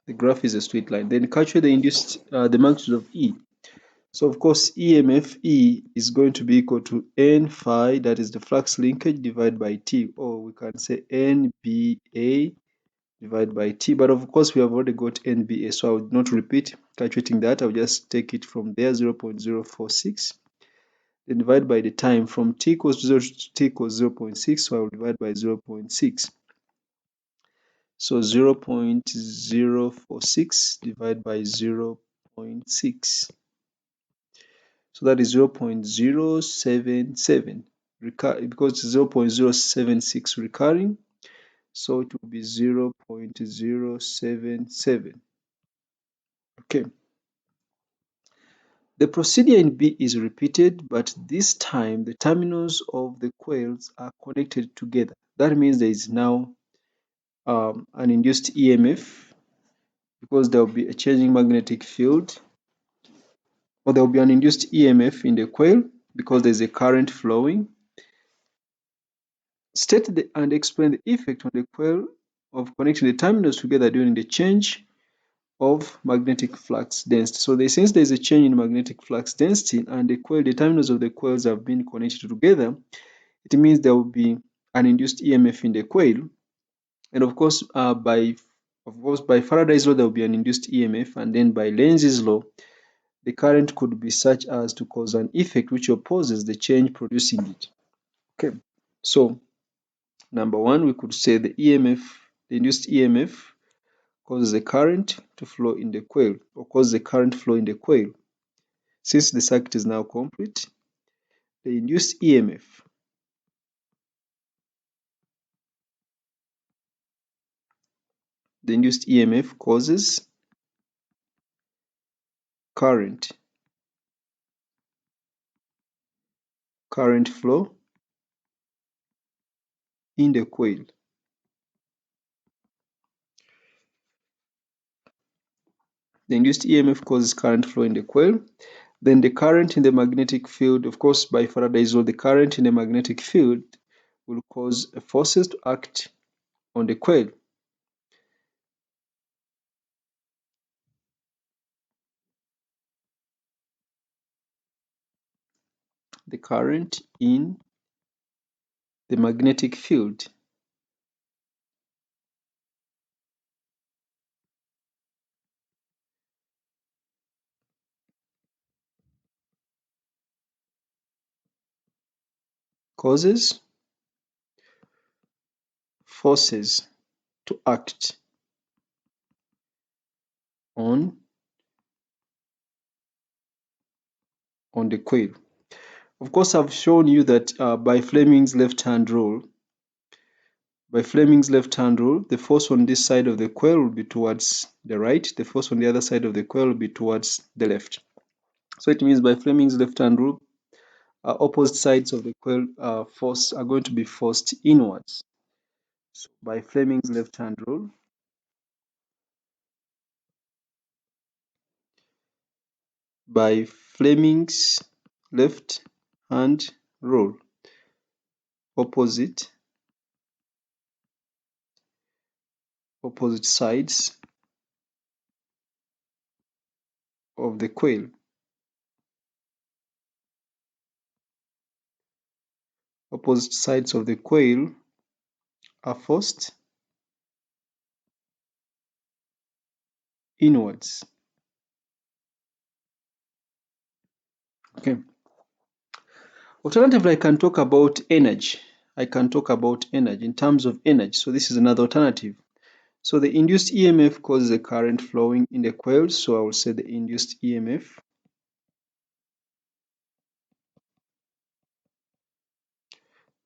The graph is a straight line. Then calculate the induced, the magnitude of E. So of course, EMF E is going to be equal to N phi, that is the flux linkage, divided by T, or we can say NBA divided by T. But of course, we have already got NBA, so I would not repeat calculating that. I'll just take it from there, 0.046. Then divide by the time from T equals to 0 to T equals 0.6, so I will divide by 0.6. So 0.046 divided by 0.6. So that is 0.077 because it's 0.076 recurring. So it will be 0.077. Okay. The procedure in B is repeated, but this time the terminals of the coils are connected together. That means there is now an induced EMF because there will be a changing magnetic field, or there will be an induced EMF in the coil because there is a current flowing. State and explain the effect on the coil of connecting the terminals together during the change of magnetic flux density. So since there's a change in magnetic flux density and the terminals of the coils have been connected together, it means there will be an induced EMF in the coil. And of course, by Faraday's law, there will be an induced EMF, and then by Lenz's law, the current could be such as to cause an effect which opposes the change producing it. Okay, so number one, we could say the induced EMF causes the current to flow in the coil, or causes the current flow in the coil. Since the circuit is now complete, the induced EMF causes current flow in the coil. The induced EMF causes current flow in the coil. Then the current in the magnetic field, of course, by Faraday's law, the current in the magnetic field will cause forces to act on the coil. The current in the magnetic field causes forces to act on the coil. Of course, I've shown you that by Fleming's left-hand rule, the force on this side of the coil will be towards the right, the force on the other side of the coil will be towards the left. So it means by Fleming's left-hand rule, opposite sides of the coil force are going to be forced inwards. So by Fleming's left-hand rule, opposite sides of the coil are forced inwards. Okay. Alternatively, I can talk about energy. In terms of energy. So this is another alternative. So the induced EMF causes a current flowing in the coil. So I will say the induced EMF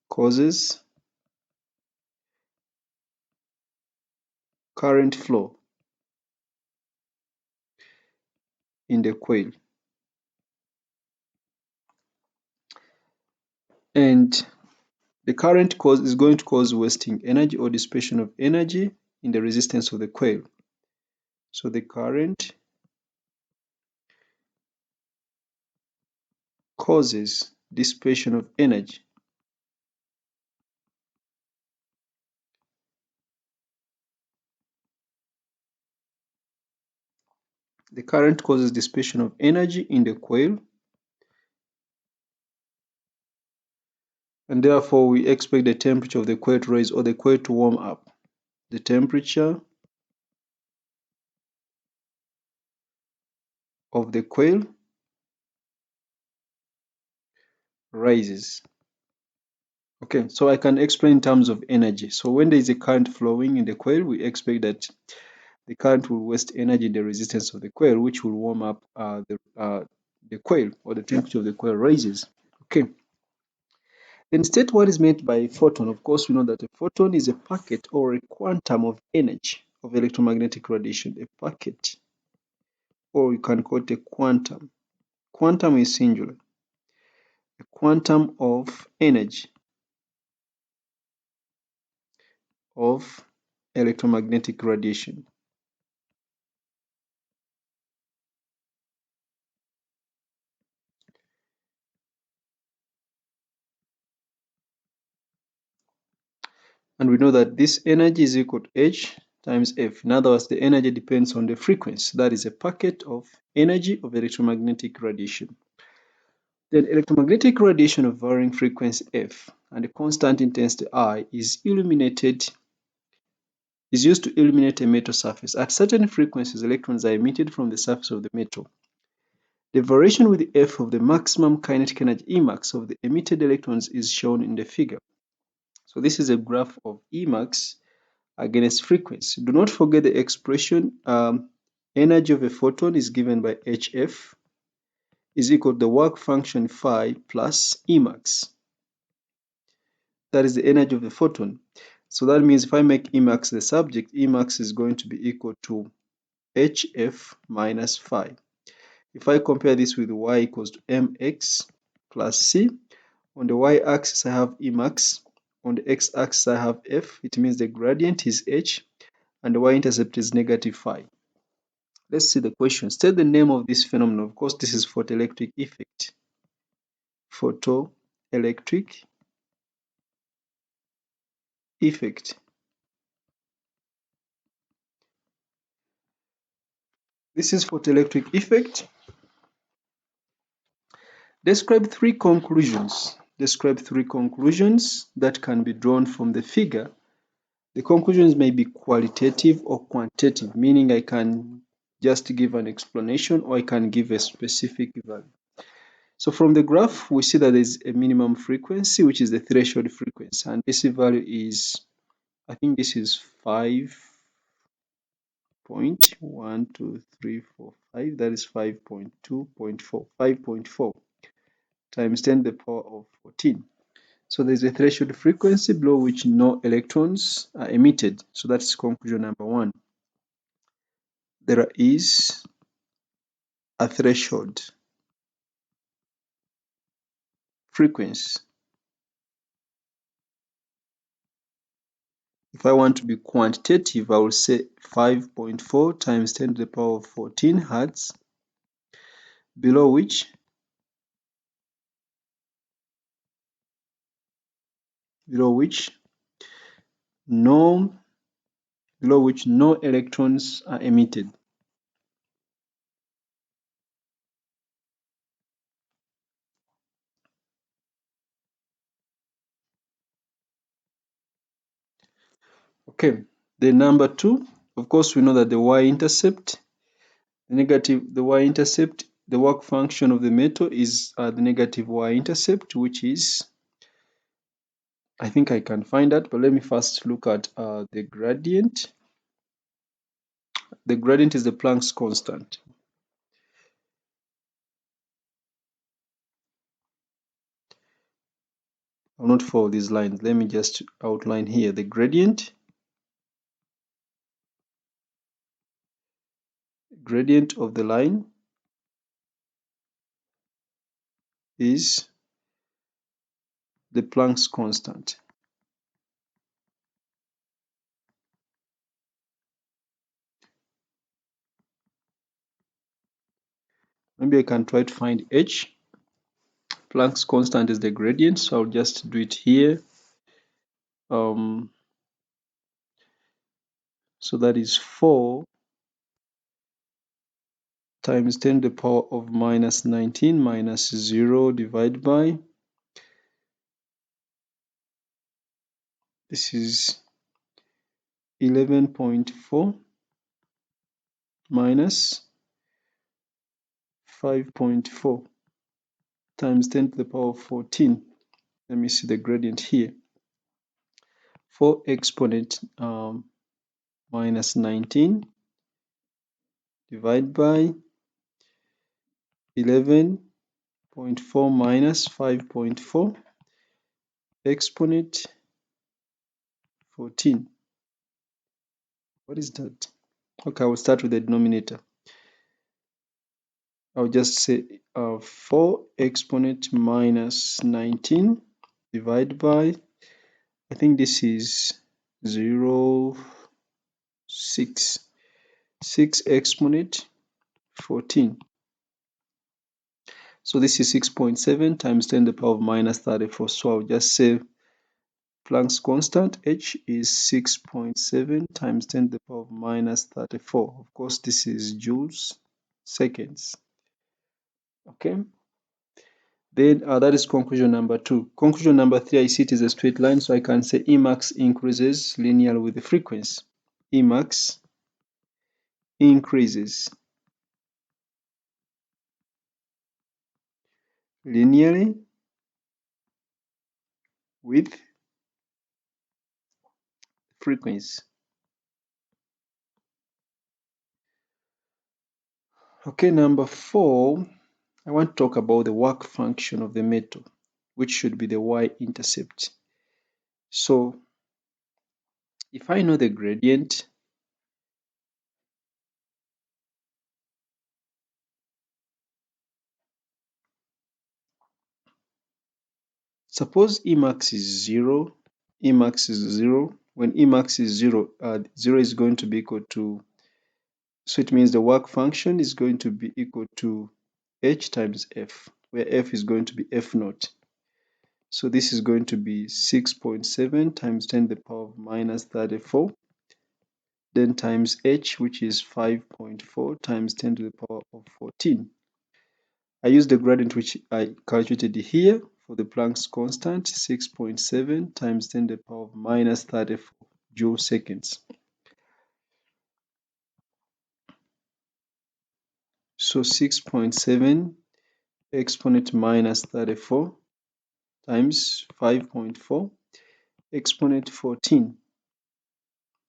causes current flow in the coil. And the current is going to cause wasting energy or dissipation of energy in the resistance of the coil. So the current causes dissipation of energy in the coil, and therefore we expect the temperature of the coil to rise or the coil to warm up. The temperature of the coil rises. Okay, so I can explain in terms of energy. So when there is a current flowing in the coil, we expect that the current will waste energy in the resistance of the coil, which will warm up the coil, or the temperature of the coil rises. Okay. Then state what is meant by photon. Of course, we know that a photon is a packet or a quantum of energy of electromagnetic radiation. A packet, or you can call it a quantum. Quantum is singular. A quantum of energy of electromagnetic radiation. And we know that this energy is equal to H times F. In other words, the energy depends on the frequency. That is a packet of energy of electromagnetic radiation. Then electromagnetic radiation of varying frequency F and a constant intensity I is used to illuminate a metal surface. At certain frequencies, electrons are emitted from the surface of the metal. The variation with F of the maximum kinetic energy Emax of the emitted electrons is shown in the figure. So this is a graph of Emax against frequency. Do not forget the expression energy of a photon is given by HF is equal to the work function phi plus Emax. That is the energy of the photon. So that means if I make Emax the subject, Emax is going to be equal to HF minus phi. If I compare this with y equals to mx plus c, on the y-axis I have Emax, on the x-axis I have f, it means the gradient is h, and the y-intercept is negative phi. Let's see the question. State the name of this phenomenon. Of course, this is photoelectric effect. Photoelectric effect. This is photoelectric effect. Describe three conclusions. Describe three conclusions that can be drawn from the figure. The conclusions may be qualitative or quantitative, meaning I can just give an explanation or I can give a specific value. So from the graph, we see that there is a minimum frequency, which is the threshold frequency, and this value is, I think this is 5.12345, that is 5.2.4, 5.4 times 10 to the power of 14. So there's a threshold frequency below which no electrons are emitted. So that's conclusion number one. There is a threshold frequency. If I want to be quantitative, I will say 5.4 times 10 to the power of 14 hertz, below which no electrons are emitted. Okay, the number two, of course, we know that the y-intercept, the work function of the metal is the negative y-intercept, which is, I think I can find that, but let me first look at the gradient. The gradient is the Planck's constant. I'll not follow these lines. Let me just outline here. The gradient of the line is the Planck's constant. Maybe I can try to find h. Planck's constant is the gradient, so I'll just do it here. So that is 4 times 10 to the power of minus 19 minus 0 divided by, this is 11.4 minus 5.4 times 10 to the power of 14. Let me see the gradient here. 4 exponent minus 19 divided by 11.4 minus 5.4 exponent 14. What is that? Okay, I will start with the denominator. I'll just say 4 exponent minus 19 divided by, I think this is 0, 6 exponent 14. So this is 6.7 times 10 to the power of minus 34. So I'll just say Planck's constant H is 6.7 times 10 to the power of minus 34. Of course, this is joules seconds. Okay. Then that is conclusion number 2. Conclusion number 3, I see it is a straight line, so I can say Emax increases linearly with the frequency. Emax increases linearly with frequency. Okay, number 4, I want to talk about the work function of the metal, which should be the y-intercept. So if I know the gradient, suppose Emax is 0, Emax is 0. When Emax is 0, 0 is going to be equal to, so it means the work function is going to be equal to H times F, where F is going to be F naught. So this is going to be 6.7 times 10 to the power of minus 34, then times H, which is 5.4 times 10 to the power of 14. I use the gradient which I calculated here for the Planck's constant, 6.7 times 10 to the power of minus 34 joule seconds. So 6.7 exponent minus 34 times 5.4 exponent 14.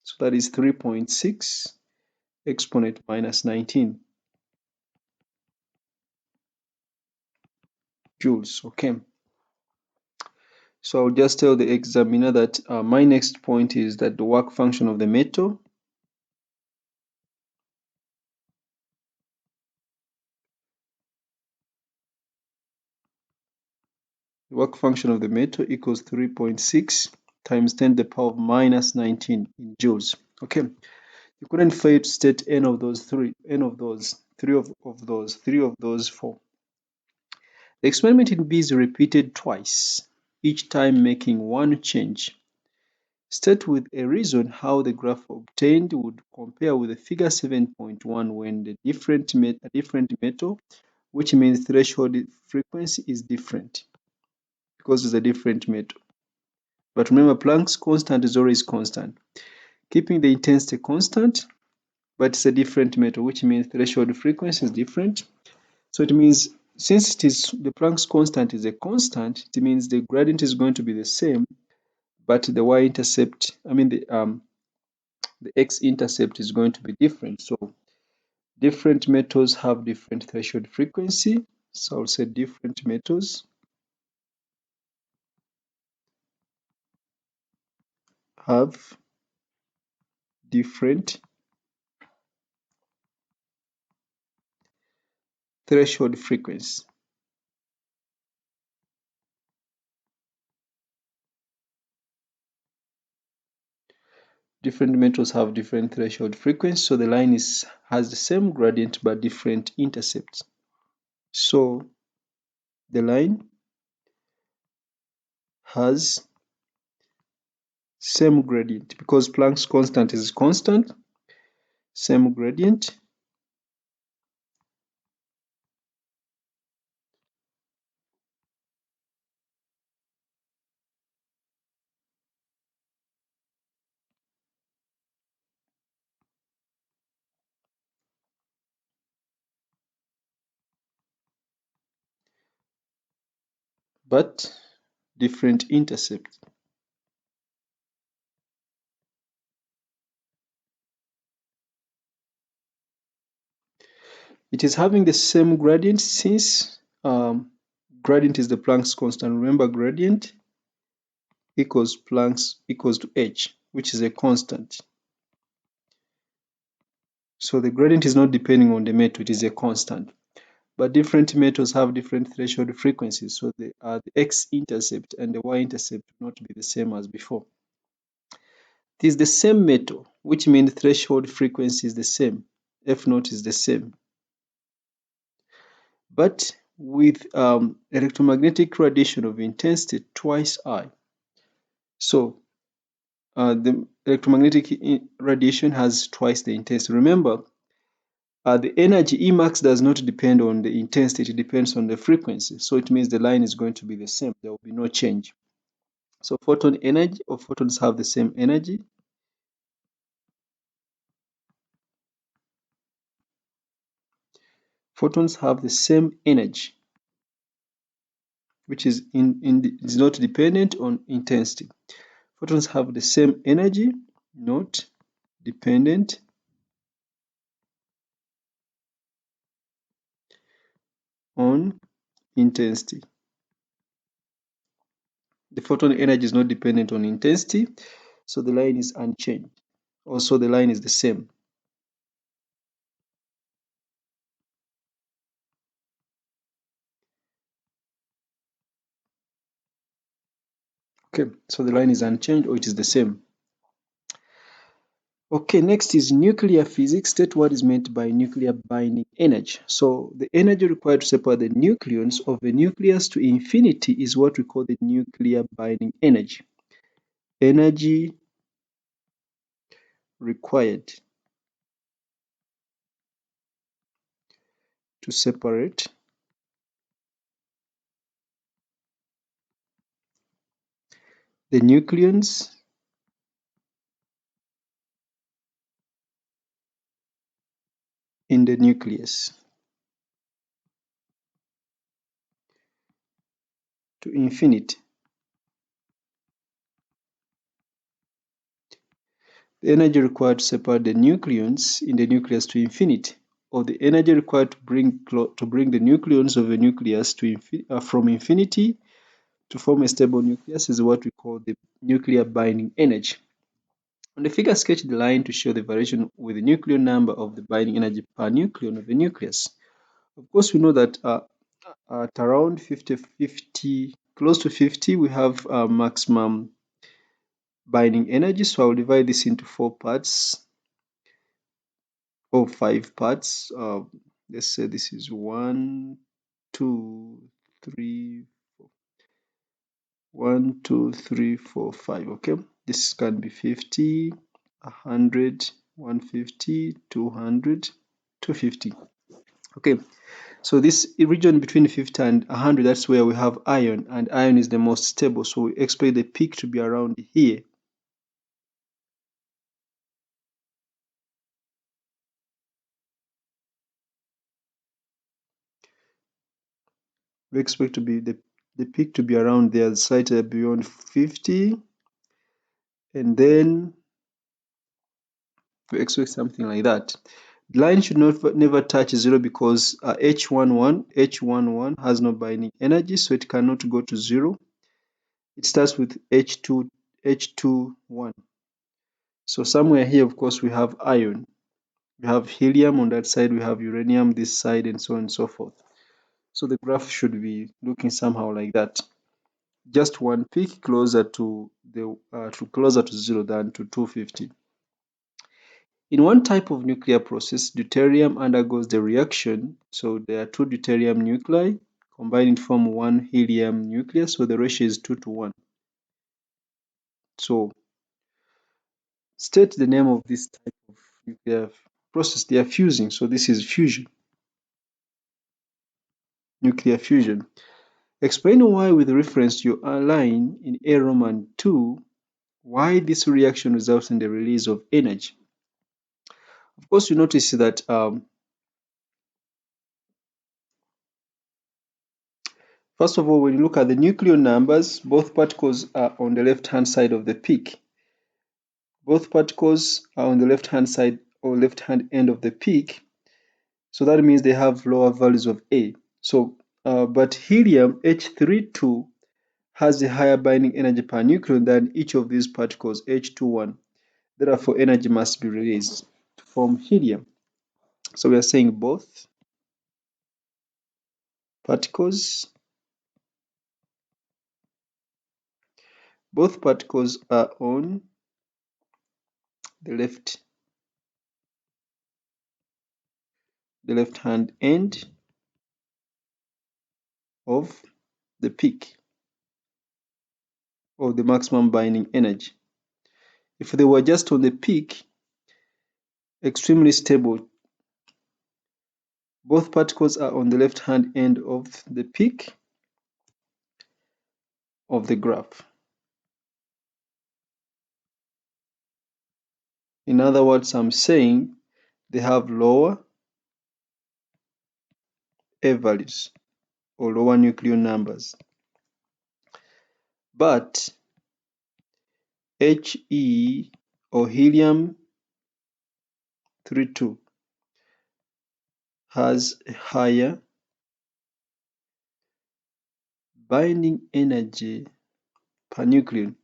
So that is 3.6 exponent minus 19 joules. Okay. So I'll just tell the examiner that my next point is that the work function of the metal equals 3.6 times 10 to the power of minus 19 in joules. Okay. You couldn't fail to state n of those, three of those 4. The experiment in B is repeated twice, each time making one change. State with a reason how the graph obtained would compare with the figure 7.1 when a different metal, which means threshold frequency is different because it's a different metal. But remember, Planck's constant is always constant. Keeping the intensity constant, but it's a different metal, which means threshold frequency is different. So it means since the Planck's constant is a constant, it means the gradient is going to be the same, but the y-intercept, the x-intercept is going to be different. So different metals have different threshold frequency. So I'll say different metals have different threshold frequency. Different metals have different threshold frequency, so the line has the same gradient but different intercepts. So the line has same gradient because Planck's constant is constant, same gradient, but different intercept. It is having the same gradient since gradient is the Planck's constant. Remember, gradient equals to h, which is a constant. So the gradient is not depending on the metal, it is a constant. But different metals have different threshold frequencies, so the x-intercept and the y-intercept will not be the same as before. It is the same metal, which means threshold frequency is the same. F naught is the same. But with electromagnetic radiation of intensity twice I, So the electromagnetic radiation has twice the intensity. Remember, the energy Emax does not depend on the intensity, it depends on the frequency. So it means the line is going to be the same. There will be no change. So photon energy, or photons have the same energy. Photons have the same energy, which is is not dependent on intensity. Photons have the same energy, not dependent on intensity. The photon energy is not dependent on intensity, so the line is unchanged. Also, the line is the same. Okay, so the line is unchanged, or it is the same. Okay, next is nuclear physics. State what is meant by nuclear binding energy. So the energy required to separate the nucleons of a nucleus to infinity is what we call the nuclear binding energy. Energy required to separate the nucleons in the nucleus to infinity. The energy required to separate the nucleons in the nucleus to infinity, or the energy required to bring the nucleons of a nucleus to from infinity to form a stable nucleus is what we call the nuclear binding energy. On the figure, sketch the line to show the variation with the nucleon number of the binding energy per nucleon of a nucleus. Of course, we know that at around 50, close to 50, we have maximum binding energy. So I'll divide this into 4 parts or 5 parts. Let's say this is 1, 2, 3, 1, 2, 3, 4, 5. Okay, this can be 50, 100, 150, 200, 250. Okay, so this region between 50 and 100, that's where we have iron, and iron is the most stable. So we expect the peak to be around here. We expect to be the peak to be around there, slightly beyond 50, and then we expect something like that. The line should never touch 0 because H11 has no binding energy, so it cannot go to 0. It starts with H21. So somewhere here, of course, we have iron. We have helium on that side, we have uranium this side, and so on and so forth. So the graph should be looking somehow like that. Just one peak closer to closer to 0 than to 250. In one type of nuclear process, deuterium undergoes the reaction. So there are 2 deuterium nuclei combined to form 1 helium nucleus, so the ratio is 2 to 1. So state the name of this type of nuclear process. They are fusing, so this is fusion, nuclear fusion. Explain why, with reference to your line in A Roman 2, why this reaction results in the release of energy. Of course, you notice that first of all, when you look at the nucleon numbers, both particles are on the left-hand side of the peak. Both particles are on the left-hand side or left-hand end of the peak. So that means they have lower values of A. So, but helium H32 has a higher binding energy per nucleon than each of these particles, H21. Therefore, energy must be released to form helium. So we are saying both particles are on the left-hand end of the peak. or the maximum binding energy. If they were just on the peak, extremely stable, both particles are on the left-hand end of the peak of the graph. In other words, I'm saying they have lower A values or lower nuclear numbers. But He or helium-32 has a higher binding energy per nucleon,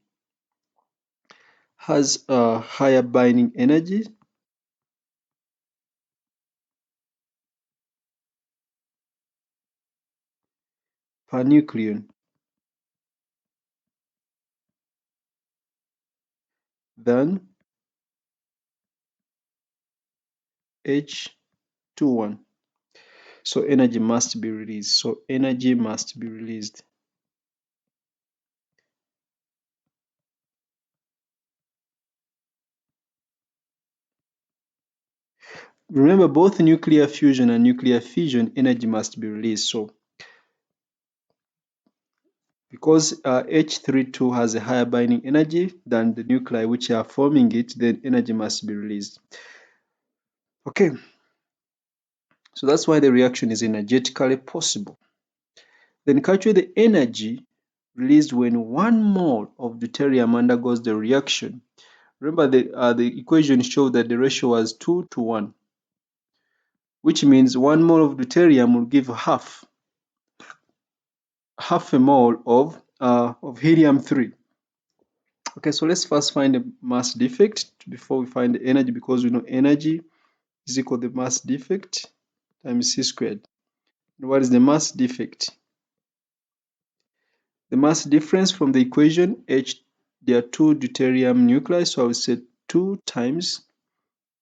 has a higher binding energy per nucleon than H21. So energy must be released. So energy must be released. Remember, both nuclear fusion and nuclear fission, energy must be released. So because H32 has a higher binding energy than the nuclei which are forming it, then energy must be released. Okay, so that's why the reaction is energetically possible. Then calculate the energy released when 1 mole of deuterium undergoes the reaction. Remember, the equation showed that the ratio was 2 to 1, which means 1 mole of deuterium will give half a mole of helium-3. Okay, so let's first find the mass defect before we find the energy, because we know energy is equal to the mass defect times c squared. And what is the mass defect? The mass difference from the equation H, there are 2 deuterium nuclei, so I will say 2 times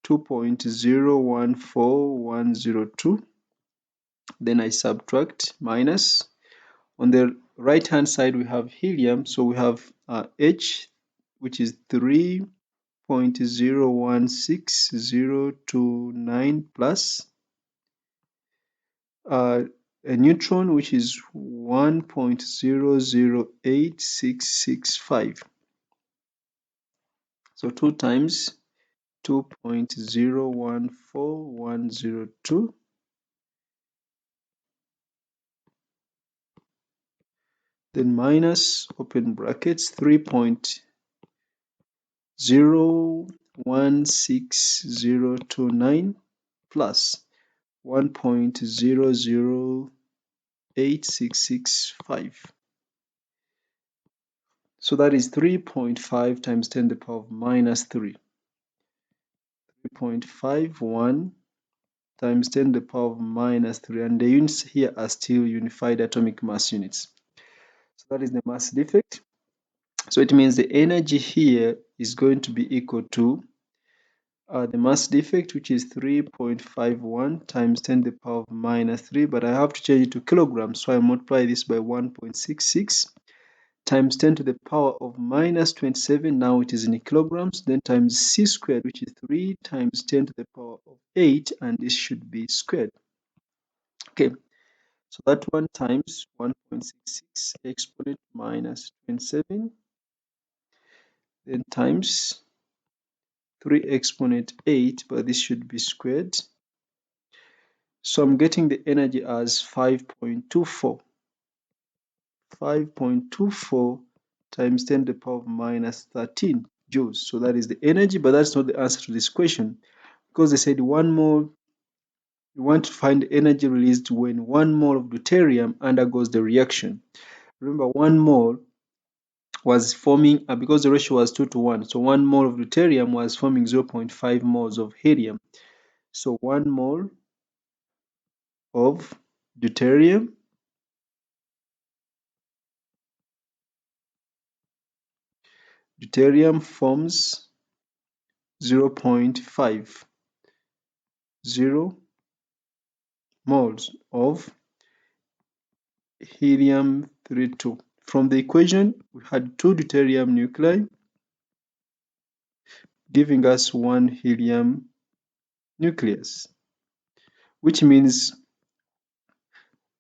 2.014102. Then I subtract minus. On the right hand side we have helium, so we have H, which is 3.016029 plus a neutron, which is 1.008665. So 2 times 2.014102, then minus, open brackets, 3.016029 plus 1.008665. So that is 3.5 times 10 to the power of minus 3. 3.51 times 10 to the power of minus 3. And the units here are still unified atomic mass units. So that is the mass defect. So it means the energy here is going to be equal to the mass defect, which is 3.51 times 10 to the power of minus 3. But I have to change it to kilograms, so I multiply this by 1.66. times 10 to the power of minus 27, now it is in kilograms, then times c squared, which is 3 times 10 to the power of 8, and this should be squared. Okay, so that one times 1.66 exponent minus 27, then times 3 exponent 8, but this should be squared. So I'm getting the energy as 5.24. 5.24 times 10 to the power of minus 13 joules. So that is the energy, but that's not the answer to this question, because they said 1 mole, you want to find the energy released when 1 mole of deuterium undergoes the reaction. Remember, 1 mole was forming, because the ratio was 2 to 1, so 1 mole of deuterium was forming 0.5 moles of helium. So 1 mole of deuterium forms 0.50 moles of helium-32 from the equation, we had 2 deuterium nuclei giving us 1 helium nucleus, which means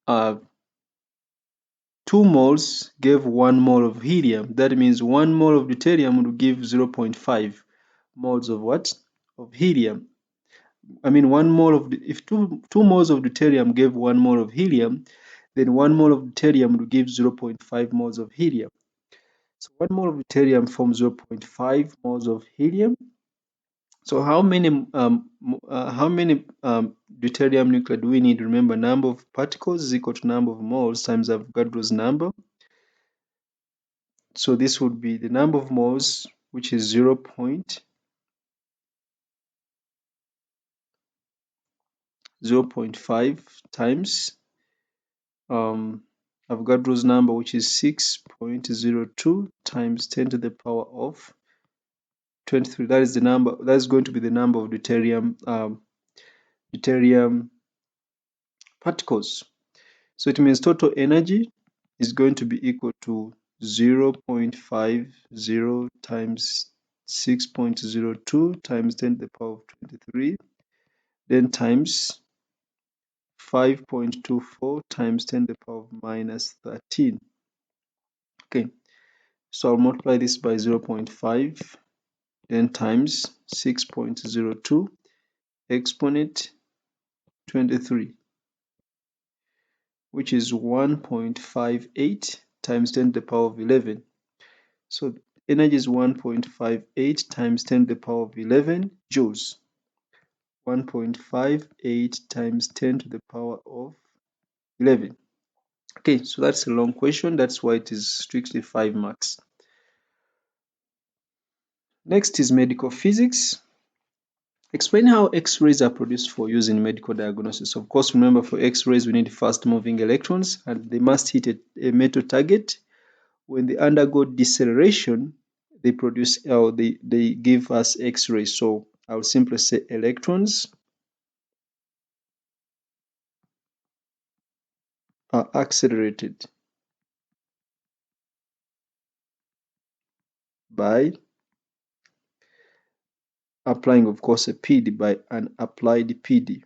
2 moles gave 1 mole of helium. That means 1 mole of deuterium will give 0.5 moles of what? Of helium. I mean, 1 mole of, if 2 moles of deuterium gave 1 mole of helium, then 1 mole of deuterium will give 0.5 moles of helium. So 1 mole of deuterium forms 0.5 moles of helium. So how many deuterium nuclei do we need? Remember, number of particles is equal to number of moles times Avogadro's number. So this would be the number of moles, which is 0.5 times Avogadro's number, which is 6.02 times 10 to the power of 23. That is the number. That is going to be the number of deuterium particles. So it means total energy is going to be equal to 0.50 times 6.02 times 10 to the power of 23, then times 5.24 times 10 to the power of minus 13. Okay, so I'll multiply this by 0.5, then times 6.02 exponent 23, which is 1.58 times 10 to the power of 11. So energy is 1.58 times 10 to the power of 11 joules. 1.58 times 10 to the power of 11. Okay, so that's a long question. That's why it is strictly 5 marks. Next is medical physics. Explain how X-rays are produced for use in medical diagnosis. Of course, remember, for X-rays, we need fast-moving electrons, and they must hit a metal target. When they undergo deceleration, they produce, or they give us X-rays. So I'll simply say electrons are accelerated by applying, of course, a PD, by an applied PD.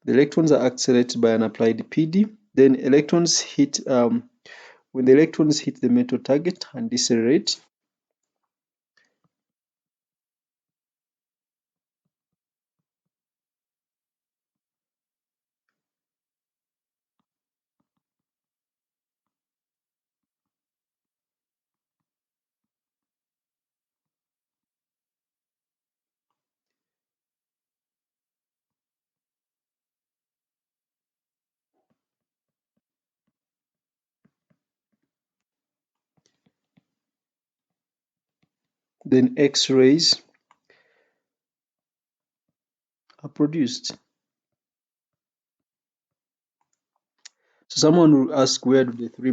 The electrons are accelerated by an applied PD. Then electrons hit, when the electrons hit the metal target and decelerate, then X-rays are produced. So someone will ask, where will the 3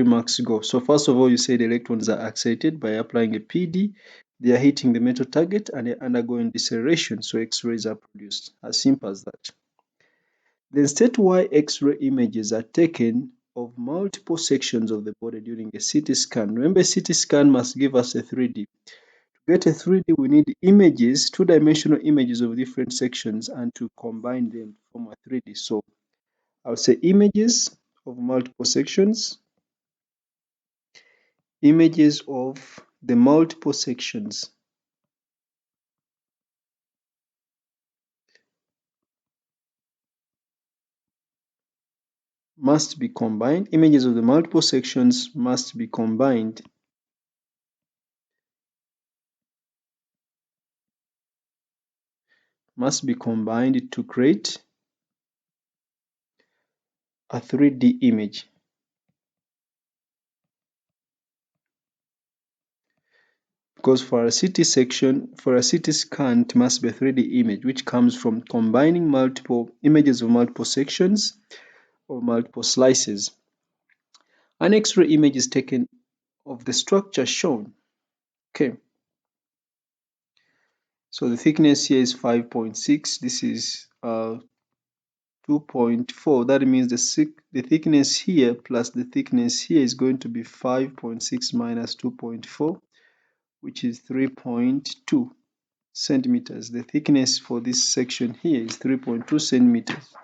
marks go? So first of all, you say the electrons are accelerated by applying a PD. They are hitting the metal target and they're undergoing deceleration. So X-rays are produced. As simple as that. Then state why X-ray images are taken of multiple sections of the body during a CT scan. Remember, CT scan must give us a 3D. To get a 3D, we need images, 2-dimensional images of different sections, and to combine them to form a 3D. So I'll say images of multiple sections, images of the multiple sections must be combined. Images of the multiple sections must be combined to create a 3D image. Because for a CT section, for a CT scan, it must be a 3D image, which comes from combining multiple images of multiple sections or multiple slices. An X-ray image is taken of the structure shown. Okay. So the thickness here is 5.6. This is 2.4. That means the thickness here plus the thickness here is going to be 5.6 minus 2.4, which is 3.2 centimeters. The thickness for this section here is 3.2 centimeters.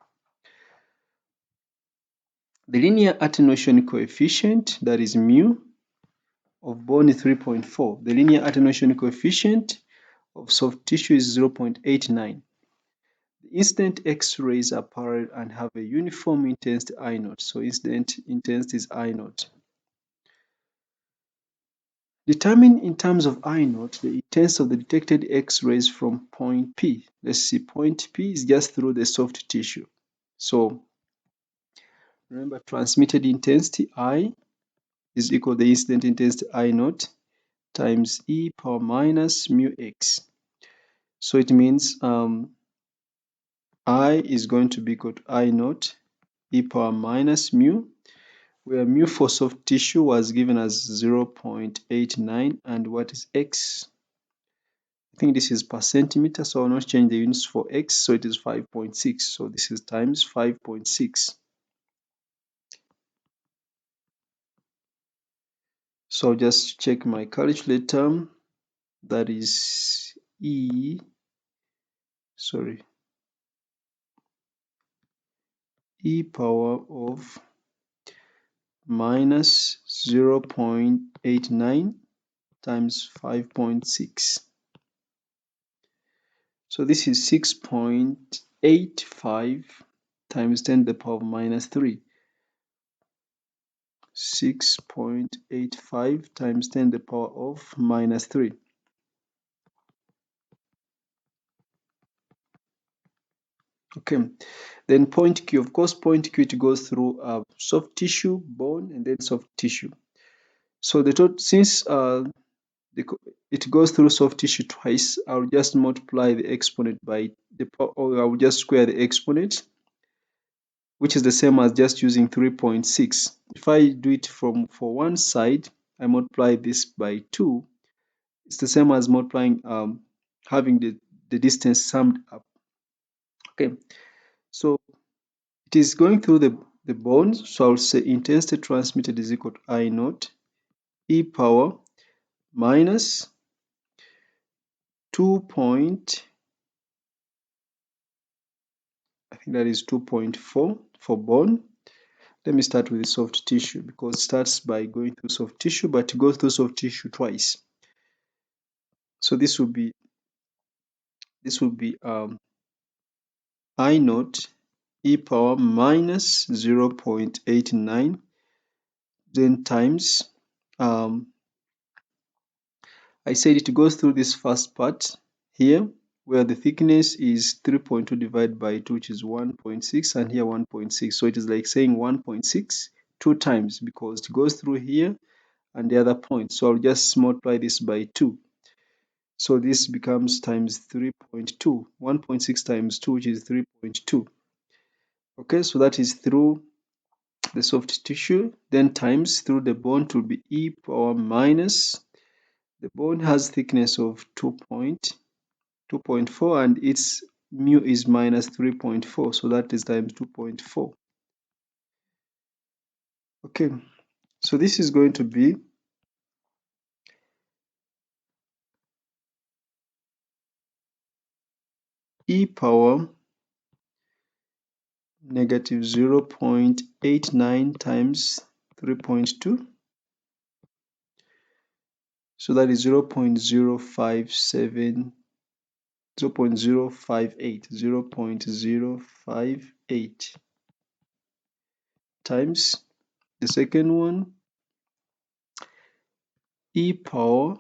The linear attenuation coefficient, that is mu, of bone is 3.4. The linear attenuation coefficient of soft tissue is 0.89. The incident X-rays are parallel and have a uniform intensity I naught. So incident intensity is I naught. Determine in terms of I naught the intensity of the detected X-rays from point P. Let's see, point P is just through the soft tissue. So remember, transmitted intensity I is equal to the incident intensity I naught times e power minus mu x. So it means I is going to be equal to I naught e power minus mu, where mu for soft tissue was given as 0.89, and what is x? I think this is per centimeter, so I'll not change the units for x, so it is 5.6. So this is times 5.6. So I'll just check my calculator. That is e power of minus 0.89 times 5.6. So this is 6.85 times 10 to the power of minus 3. 6.85 times 10 to the power of minus 3. Okay, then point Q. Of course, point Q, it goes through soft tissue, bone, and then soft tissue. So since it goes through soft tissue twice, I'll just multiply the exponent by the power, or I'll just square the exponent, which is the same as just using 3.6. If I do it for one side, I multiply this by 2. It's the same as multiplying, having the distance summed up. Okay, so it is going through the bones, so I'll say intensity transmitted is equal to I naught e power minus 2. I think that is 2.4 for bone. Let me start with the soft tissue, because it starts by going through soft tissue, but it goes through soft tissue twice. So this will be I naught e power minus 0.89, then times, I said it goes through this first part here, where the thickness is 3.2 divided by 2, which is 1.6, and here 1.6. So it is like saying 1.6 two times, because it goes through here and the other point. So I'll just multiply this by 2. So this becomes times 3.2. 1.6 times 2, which is 3.2. Okay, so that is through the soft tissue, then times through the bone will be e power minus, the bone has thickness of 2.4 and its mu is minus 3.4, so that is times 2.4. Okay, so this is going to be e power negative 0.89 times 3.2. So that is 0.057, 0.058 times the second one, e power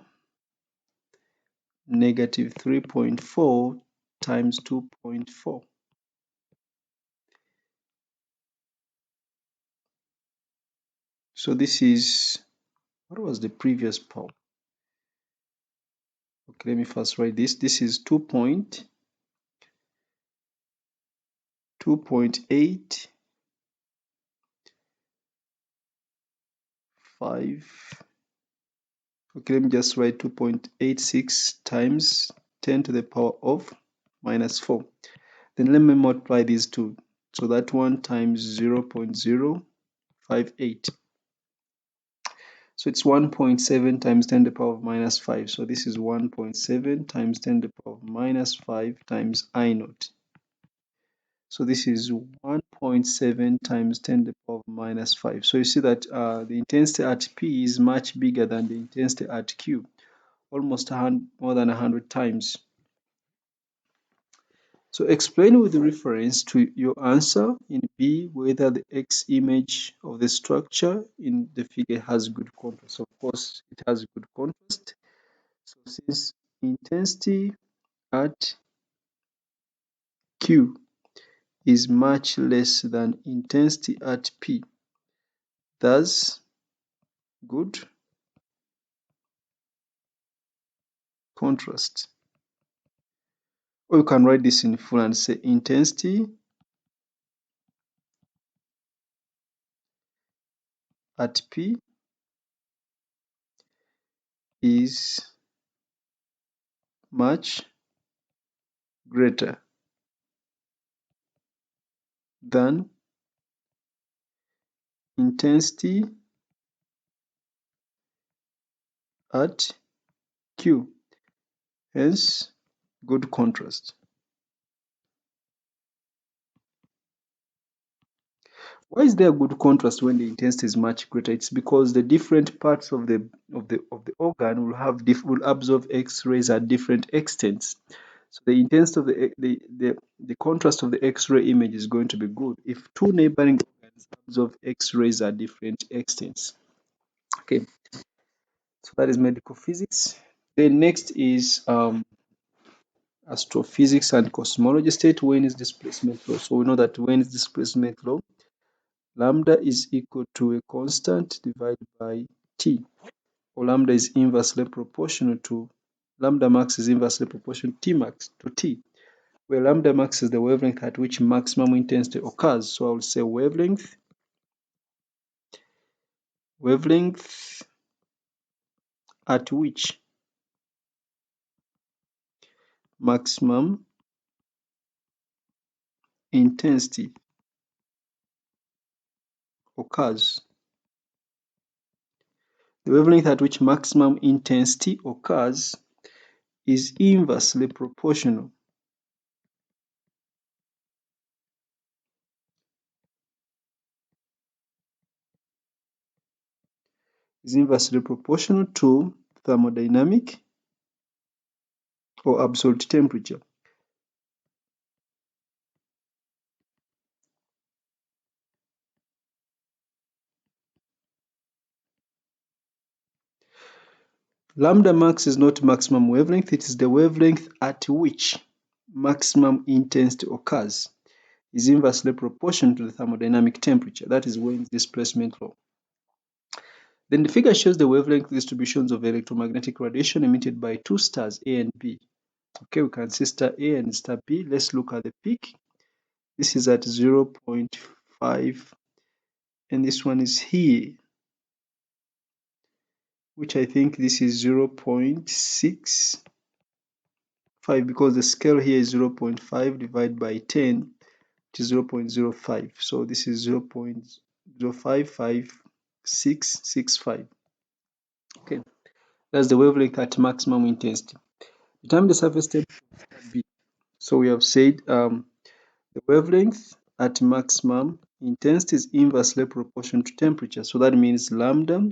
negative 3.4 times 2.4. So this is, what was the previous power? Okay, let me first write this. This is 2.8. Okay, let me just write 2.86 times 10 to the power of minus 4. Then let me multiply these two. So that one times 0.058. So it's 1.7 times 10 to the power of minus 5. So this is 1.7 times 10 to the power of minus 5 times I naught. So this is 1.7 times 10 to the power of minus 5. So you see that the intensity at P is much bigger than the intensity at Q, almost more than 100 times. So explain with reference to your answer in B whether the X image of the structure in the figure has good contrast. Of course, it has good contrast. So since intensity at Q is much less than intensity at P, thus good contrast. Or you can write this in full and say intensity at P is much greater than intensity at Q, hence good contrast. Why is there good contrast when the intensity is much greater? It's because the different parts of the organ will absorb X-rays at different extents. So the intensity of the contrast of the X-ray image is going to be good if two neighboring organs absorb X-rays at different extents. Okay, so that is medical physics. Then next is astrophysics and cosmology. State Wien's displacement law. So we know that Wien's displacement law, lambda is equal to a constant divided by t, or lambda is inversely proportional to, lambda max is inversely proportional to T max to t, where lambda max is the wavelength at which maximum intensity occurs. So I will say wavelength at which maximum intensity occurs. The wavelength at which maximum intensity occurs is inversely proportional to thermodynamic or absolute temperature. Lambda max is not maximum wavelength, it is the wavelength at which maximum intensity occurs. Is inversely proportional to the thermodynamic temperature. That is Wien's displacement law. Then the figure shows the wavelength distributions of electromagnetic radiation emitted by two stars, A and B. Okay, we can see star A and star B. Let's look at the peak. This is at 0.5, and this one is here, which I think this is 0.65, because the scale here is 0.5 divided by 10, which is 0.05. So this is 0.055665. Okay, that's the wavelength at maximum intensity. Determine the surface temperature of star B. So we have said the wavelength at maximum intensity is inversely proportional to temperature. So that means lambda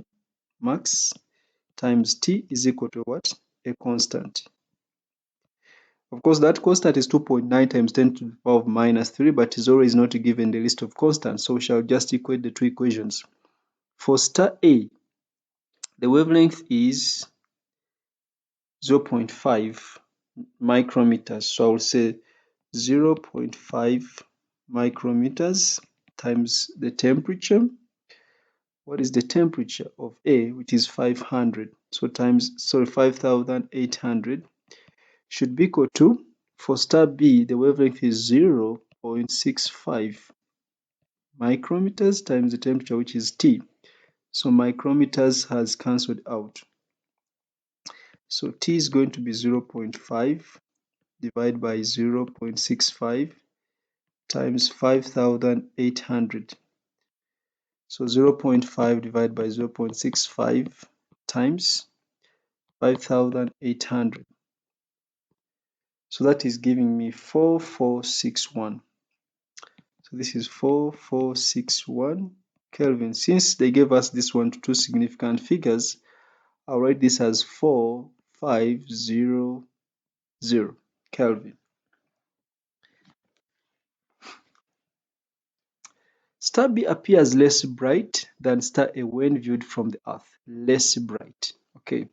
max times T is equal to what? A constant. Of course, that constant is 2.9 times 10 to the power of minus 3, but is always not given the list of constants. So we shall just equate the two equations. For star A, the wavelength is 0.5 micrometers. So I will say 0.5 micrometers times the temperature. What is the temperature of A, which is 500? So 5,800 should be equal to, for star B, the wavelength is 0.65 micrometers times the temperature, which is T. So micrometers has cancelled out. So T is going to be 0.5 divided by 0.65 times 5,800. So 0.5 divided by 0.65 times 5,800. So that is giving me 4461. So this is 4461 Kelvin. Since they gave us this one to two significant figures, I'll write this as 4500 Kelvin. Star B appears less bright than star A when viewed from the Earth. Less bright. Okay.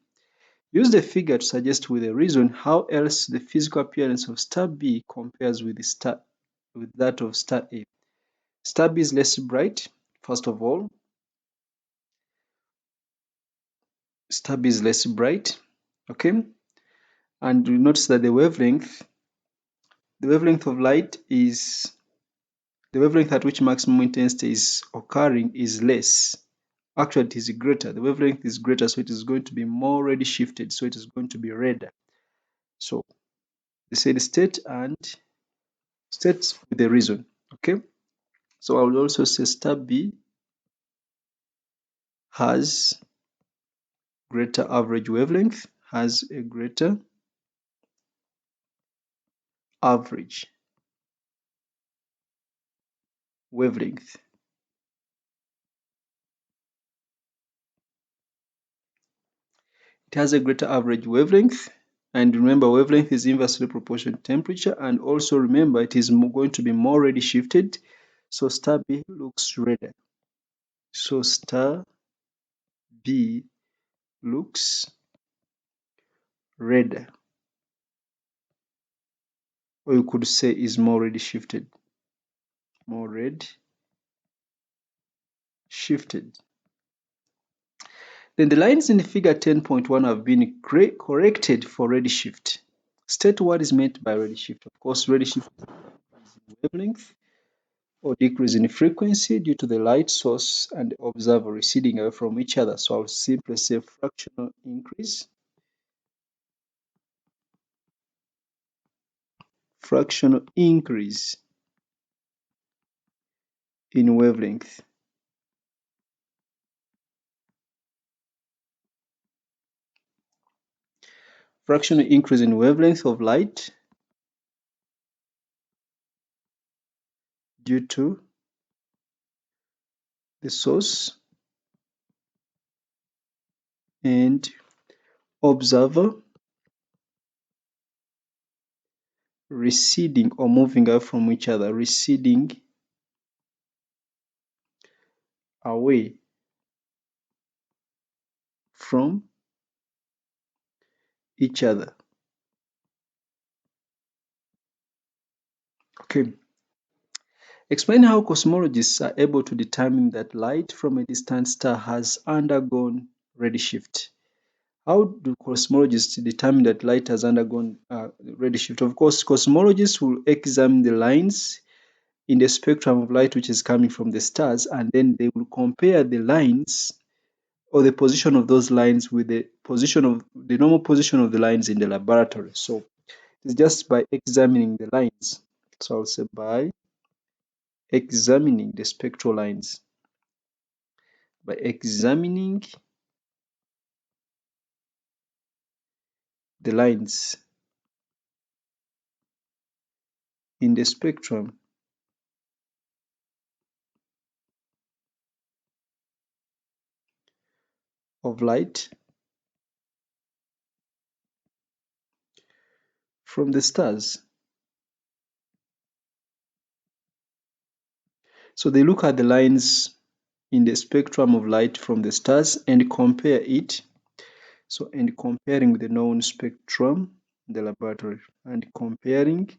Use the figure to suggest with a reason how else the physical appearance of star B compares with that of star A. Star B is less bright, first of all. Star B is less bright. Okay. And you notice that the wavelength of light is the wavelength at which maximum intensity is occurring is less. Actually, it is greater. The wavelength is greater, so it is going to be more redshifted, so it is going to be redder. So they said state and state with the reason. Okay. So I will also say star B has greater average wavelength, has a greater average wavelength. It has a greater average wavelength, and remember wavelength is inversely proportional to temperature, and also remember it is going to be more redshifted, so star B looks redder. So star B looks redder, or you could say is more redshifted. More redshifted. Then the lines in figure 10.1 have been corrected for redshift. State what is meant by redshift. Of course, redshift is wavelength or decrease in frequency due to the light source and the observer receding away from each other. So I'll simply say fractional increase. Fractional increase in wavelength. Fractional increase in wavelength of light due to the source and observer receding or moving away from each other, receding away from each other. Okay. Explain how cosmologists are able to determine that light from a distant star has undergone redshift. How do cosmologists determine that light has undergone redshift? Of course, cosmologists will examine the lines in the spectrum of light which is coming from the stars, and then they will compare the lines or the position of those lines with the normal position of the lines in the laboratory. So it's just by examining the lines. So I'll say by examining the spectral lines. By examining the lines in the spectrum of light from the stars. So they look at the lines in the spectrum of light from the stars and compare it. So, and comparing with the known spectrum in the laboratory, and comparing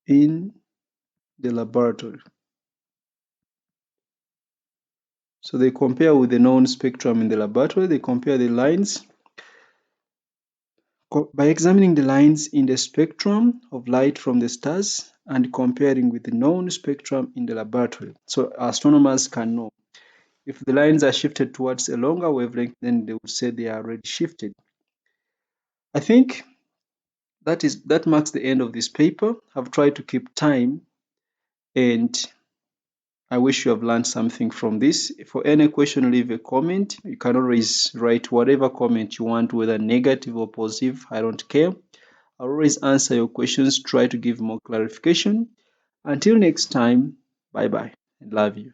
in the laboratory. So they compare with the known spectrum in the laboratory, they compare the lines By examining the lines in the spectrum of light from the stars and comparing with the known spectrum in the laboratory. So astronomers can know. If the lines are shifted towards a longer wavelength, then they would say they are already shifted. I think that marks the end of this paper. I've tried to keep time, and I wish you have learned something from this. For any question, leave a comment. You can always write whatever comment you want, whether negative or positive. I don't care. I'll always answer your questions, try to give more clarification. Until next time, bye bye and love you.